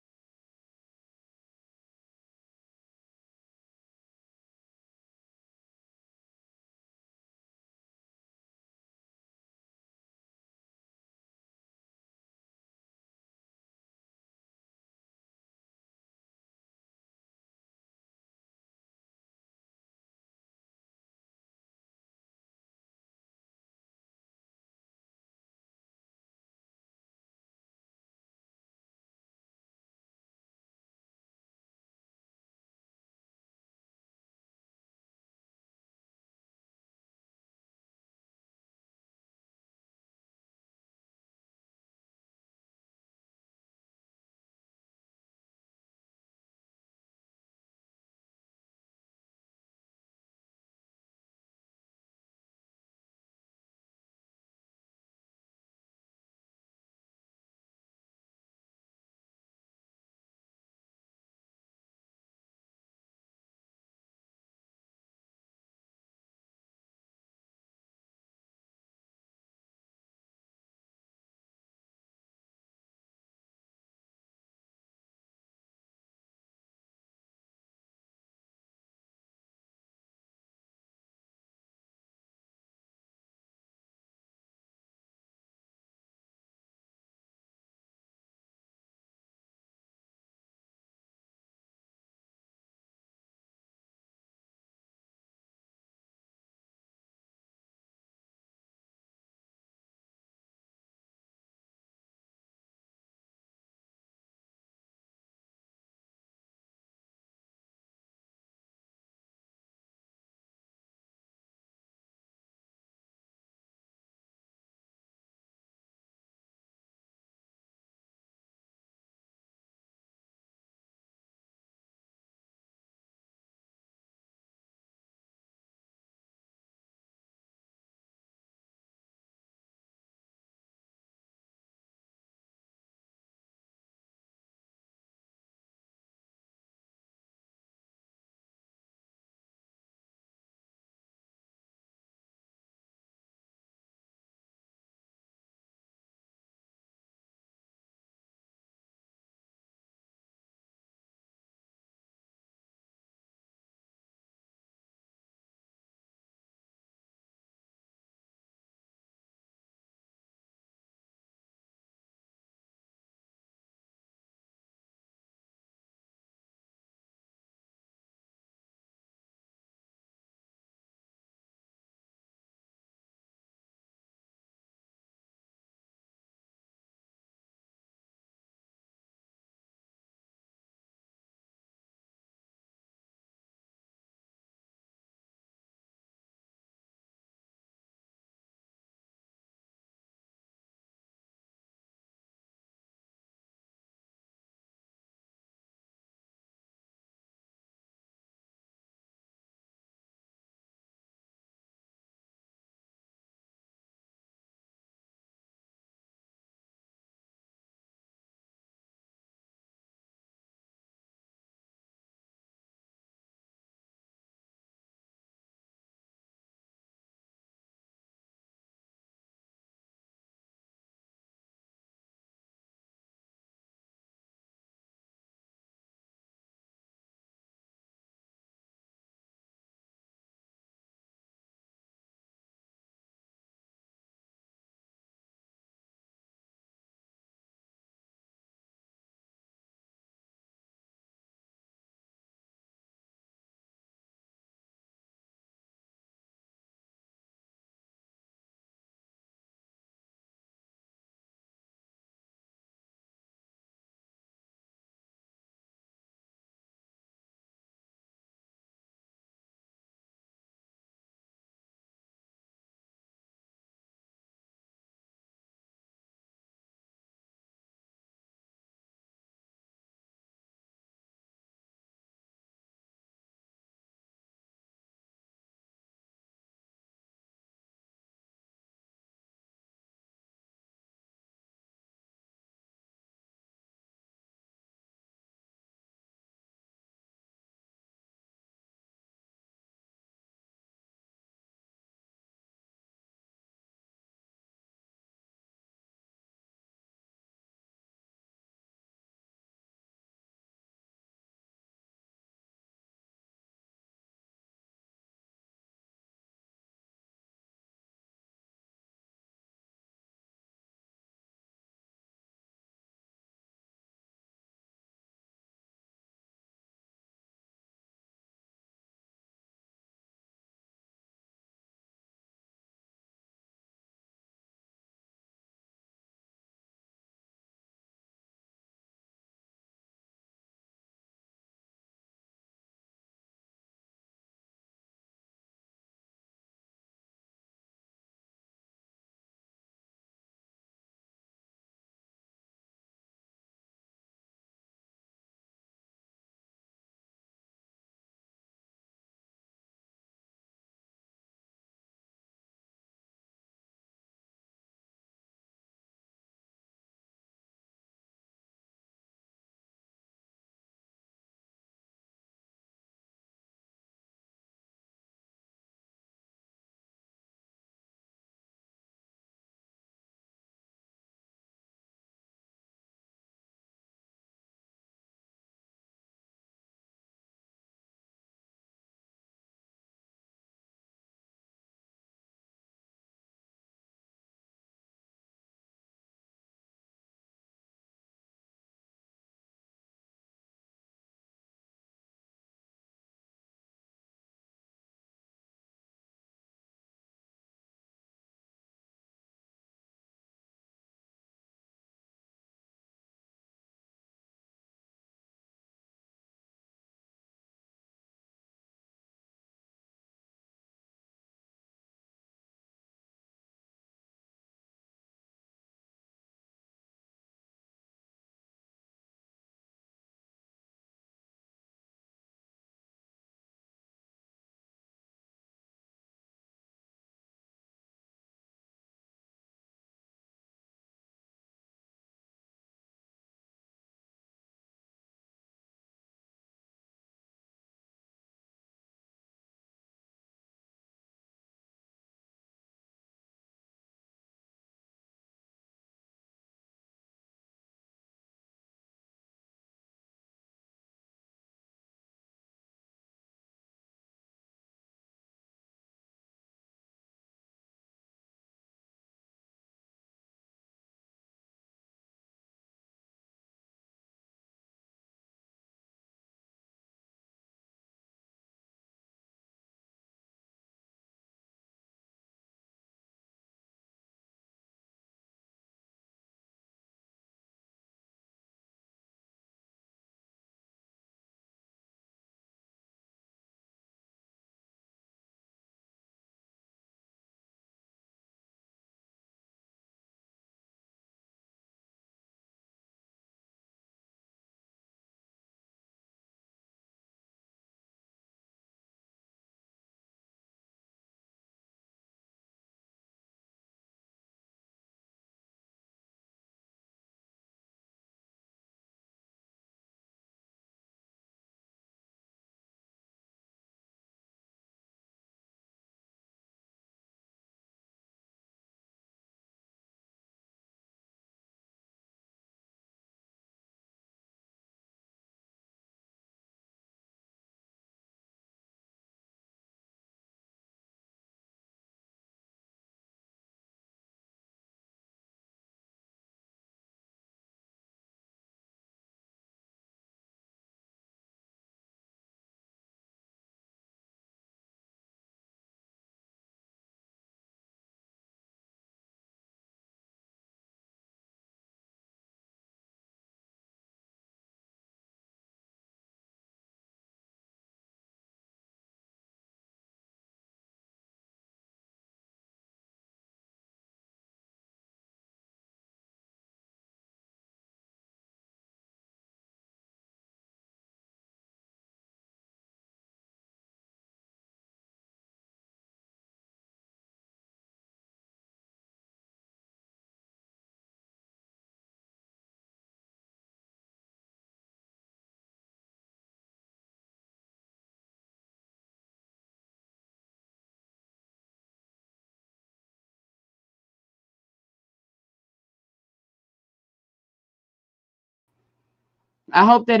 I hope that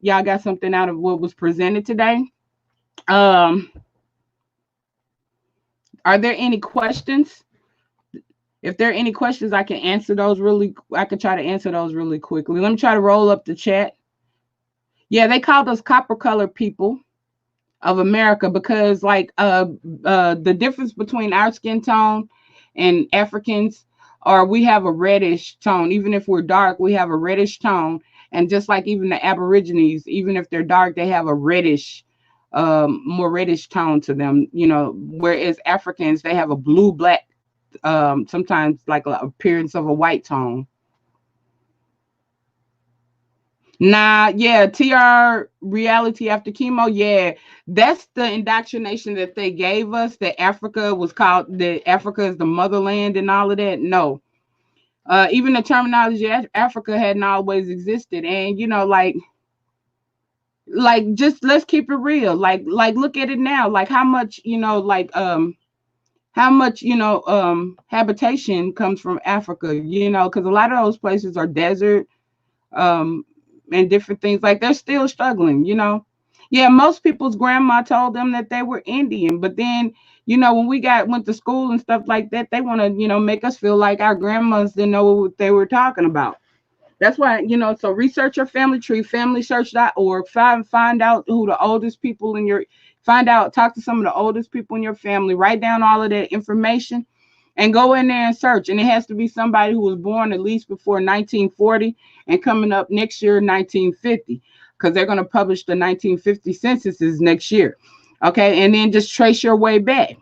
y'all got something out of what was presented today. Are there any questions? If there are any questions, I can try to answer those really quickly. Let me try to roll up the chat. Yeah, they called us copper colored people of America because the difference between our skin tone and Africans, or we have a reddish tone. Even if we're dark, we have a reddish tone. And just like even the Aborigines, even if they're dark, they have a reddish, more reddish tone to them, whereas Africans, they have a blue black, sometimes like an appearance of a white tone. Nah, yeah, TR reality after chemo, yeah, that's the indoctrination that they gave us. That Africa is the motherland and all of that. No, even the terminology Africa hadn't always existed, and just let's keep it real. Like look at it now. Like how much habitation comes from Africa. Because a lot of those places are desert. Um, and different things, like they're still struggling. Yeah, most people's grandma told them that they were Indian, but then when we went to school and stuff like that, they want to make us feel like our grandmas didn't know what they were talking about. That's why so research your family tree, familysearch.org. Find out who the oldest people talk to some of the oldest people in your family, write down all of that information and go in there and search. And it has to be somebody who was born at least before 1940 and coming up next year, 1950, because they're going to publish the 1950 censuses next year. Okay. And then just trace your way back.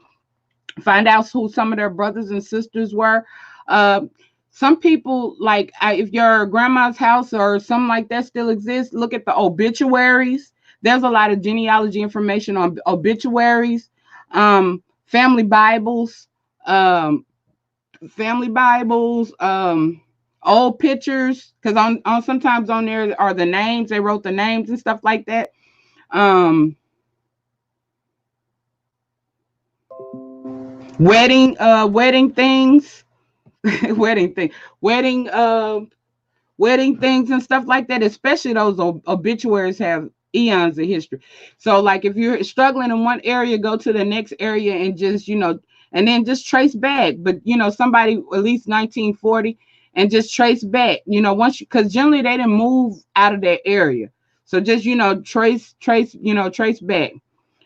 Find out who some of their brothers and sisters were. Some people, if your grandma's house or something like that still exists, look at the obituaries. There's a lot of genealogy information on obituaries, family Bibles, old pictures, because on sometimes on there are the names. They wrote the names and stuff like that. Wedding things, wedding things and stuff like that. Especially those obituaries have eons of history. So like if you're struggling in one area, go to the next area and just and then just trace back. But somebody at least 1940 and just trace back. Because generally they didn't move out of that area. So just trace back.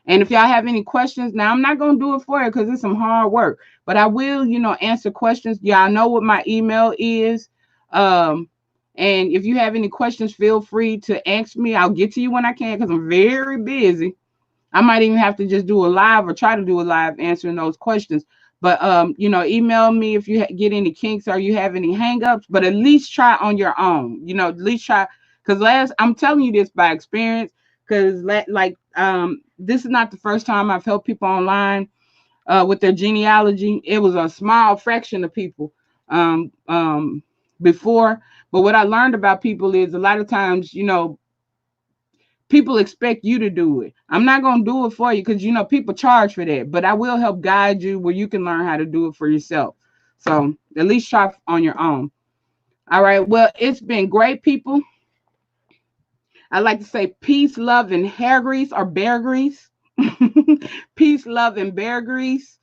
And if y'all have any questions, now I'm not going to do it for you because it's some hard work, but I will, answer questions. Y'all know what my email is. And if you have any questions, feel free to ask me. I'll get to you when I can because I'm very busy. I might even have to just do a live or try to do a live answering those questions. But, email me if you get any kinks or you have any hangups, but at least try on your own, at least try. Because I'm telling you this by experience, because this is not the first time I've helped people online with their genealogy. It was a small fraction of people before. But what I learned about people is a lot of times, people expect you to do it. I'm not going to do it for you because, people charge for that. But I will help guide you where you can learn how to do it for yourself. So at least try on your own. All right. Well, it's been great, people. I like to say peace, love, and hair grease or bear grease. Peace, love, and bear grease.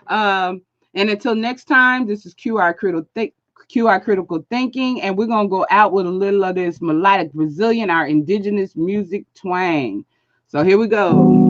And until next time, this is QR Critical Thinking, and we're going to go out with a little of this melodic Brazilian, our indigenous music twang. So here we go.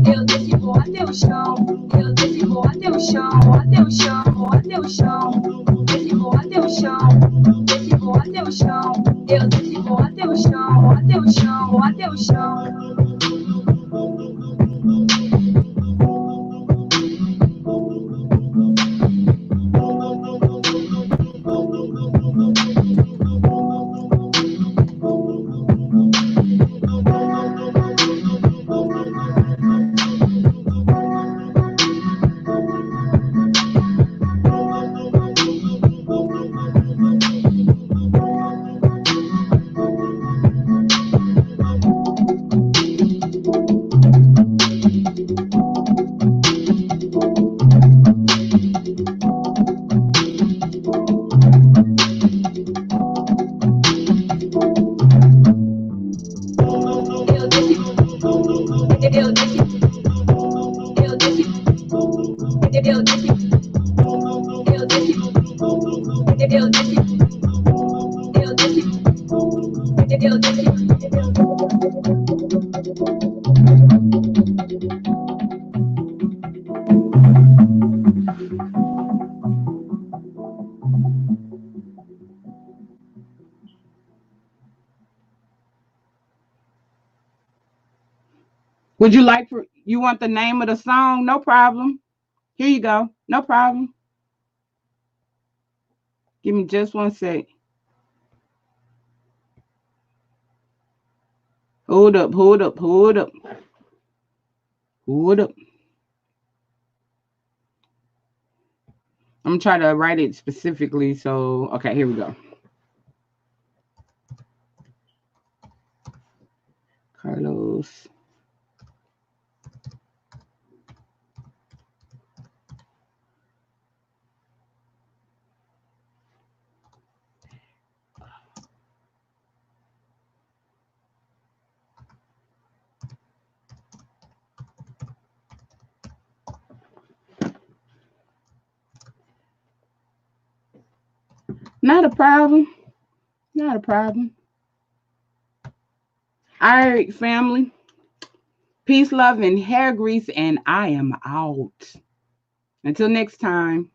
Eu desci, vou até o chão. Would you like for you want the name of the song? No problem. Here you go. No problem. Give me just 1 sec. Hold up, hold up, hold up. Hold up. I'm gonna try to write it specifically. So, okay, here we go. Carlos. Not a problem. Not a problem. All right, family. Peace, love, and hair grease, and I am out. Until next time.